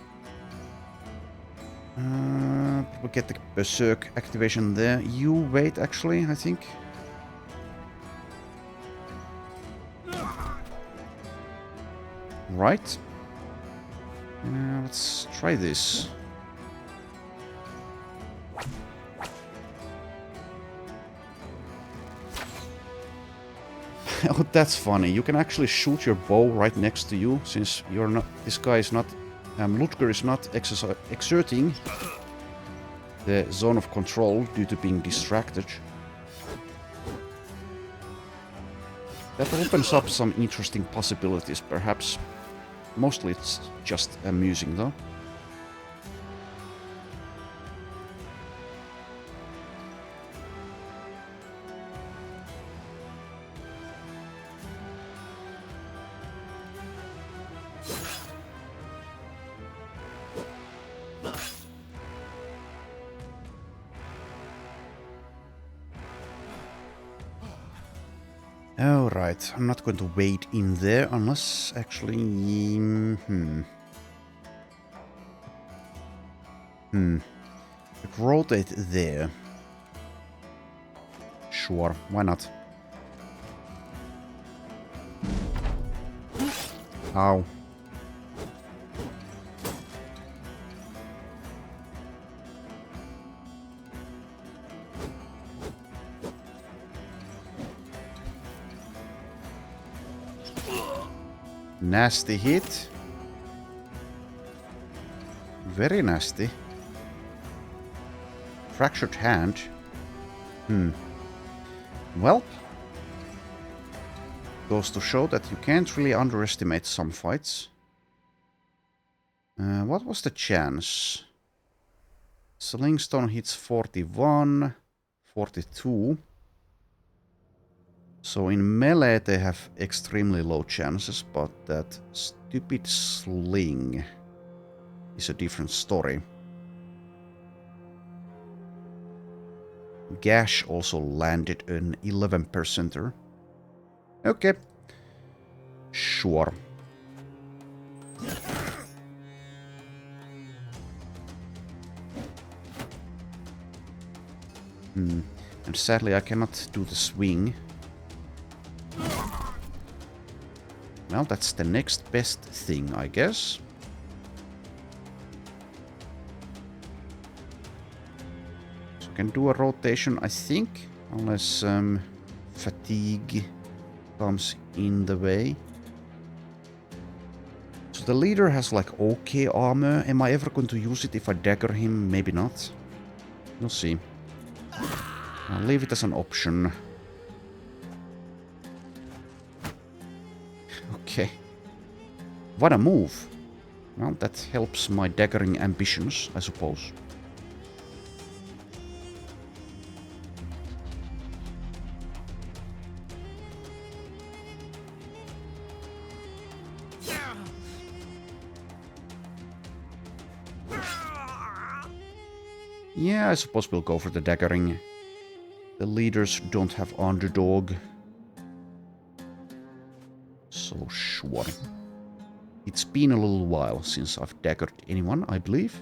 We'll get the Berserk activation there. You wait, actually, I think. Right. Let's try this. Oh, that's funny. You can actually shoot your bow right next to you, since you're not. This guy is not. Ludger is not exerting the zone of control due to being distracted. That opens up some interesting possibilities, perhaps. Mostly it's just amusing, though. Alright, I'm not going to wait in there unless actually... Rotate there. Sure, why not? Ow. Nasty hit. Very nasty. Fractured hand. Well. Goes to show that you can't really underestimate some fights. What was the chance? Slingstone hits 41, 42. So in melee they have extremely low chances, but that stupid sling is a different story. Gash also landed an 11%er. Okay. Sure. And sadly I cannot do the swing. Well, that's the next best thing, I guess. So I can do a rotation, I think, unless fatigue comes in the way. So the leader has like okay armor. Am I ever going to use it if I dagger him? Maybe not. We'll see. I'll leave it as an option. Okay. What a move. Well, that helps my daggering ambitions, I suppose. Yeah, I suppose we'll go for the daggering. The leaders don't have underdog. So sure. It's been a little while since I've daggered anyone, I believe.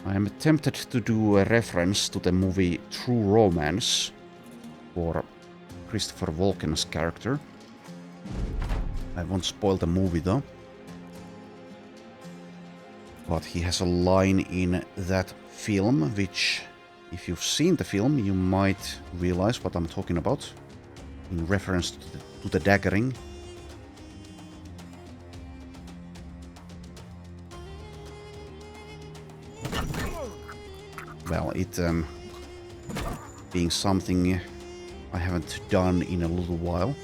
I am tempted to do a reference to the movie True Romance for Christopher Walken's character. I won't spoil the movie though. But he has a line in that film which, if you've seen the film, you might realize what I'm talking about. In reference to the daggering. Well, it being something I haven't done in a little while.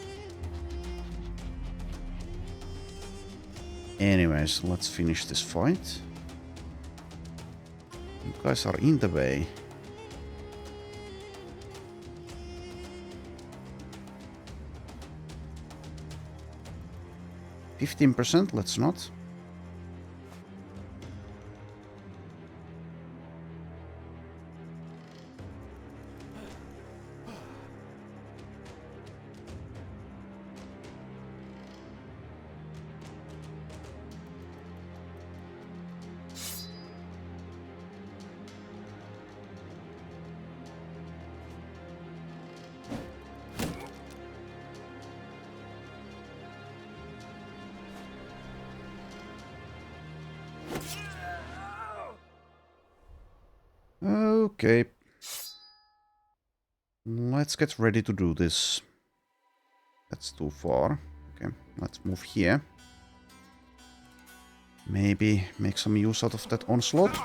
Anyways, let's finish this fight. You guys are in the way. %, let's not. Okay. Let's get ready to do this. That's too far. Okay, let's move here. Maybe make some use out of that onslaught.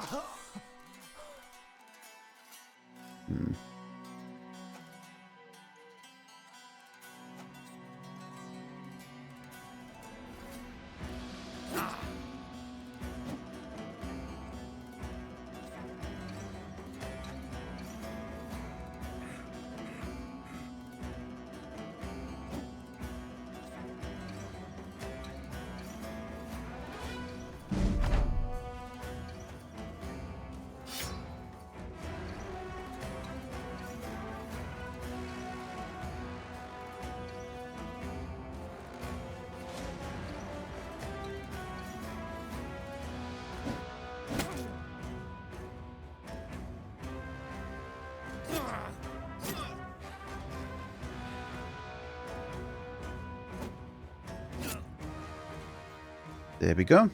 There we go.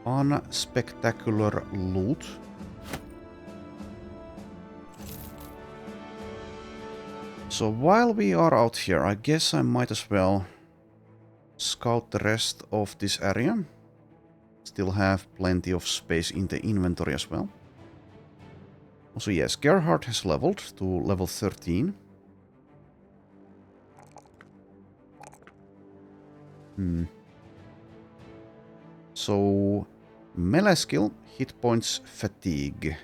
Unspectacular loot. So while we are out here, I guess I might as well scout the rest of this area. Still have plenty of space in the inventory as well. Also, yes, Gerhard has leveled to level 13. So, melee skill, hit points, fatigue.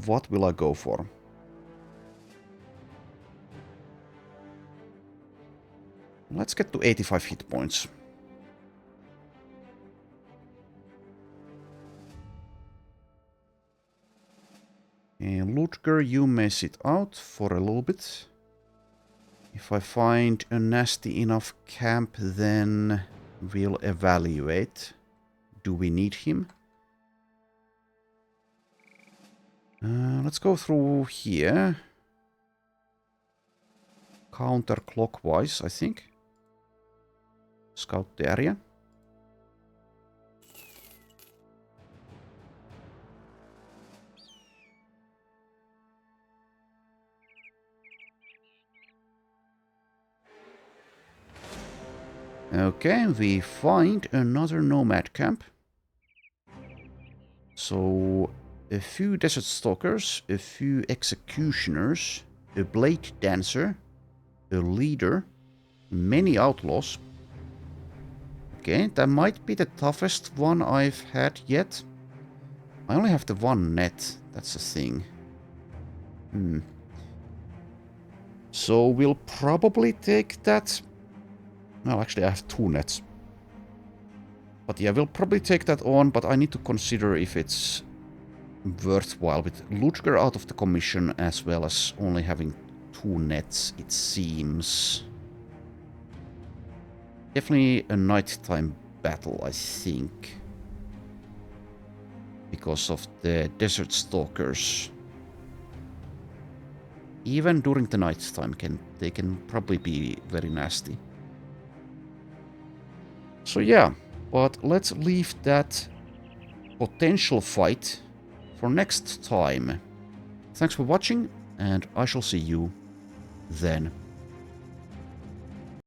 What will I go for? Let's get to 85 hit points. And Ludger, you may sit out for a little bit. If I find a nasty enough camp, then we'll evaluate. Do we need him? Let's go through here. Counterclockwise, I think. Scout the area. Okay, we find another nomad camp. So, a few Desert Stalkers, a few Executioners, a Blade Dancer, a Leader, many Outlaws. Okay, that might be the toughest one I've had yet. I only have the one net, that's the thing. So we'll probably take that. Well, actually I have 2 nets. But yeah, we'll probably take that on, but I need to consider if it's worthwhile with Ludger out of the commission as well as only having 2 nets, it seems. Definitely a nighttime battle, I think. Because of the Desert Stalkers. Even during the nighttime, they can probably be very nasty. So yeah, but let's leave that potential fight for next time. Thanks for watching, and I shall see you then.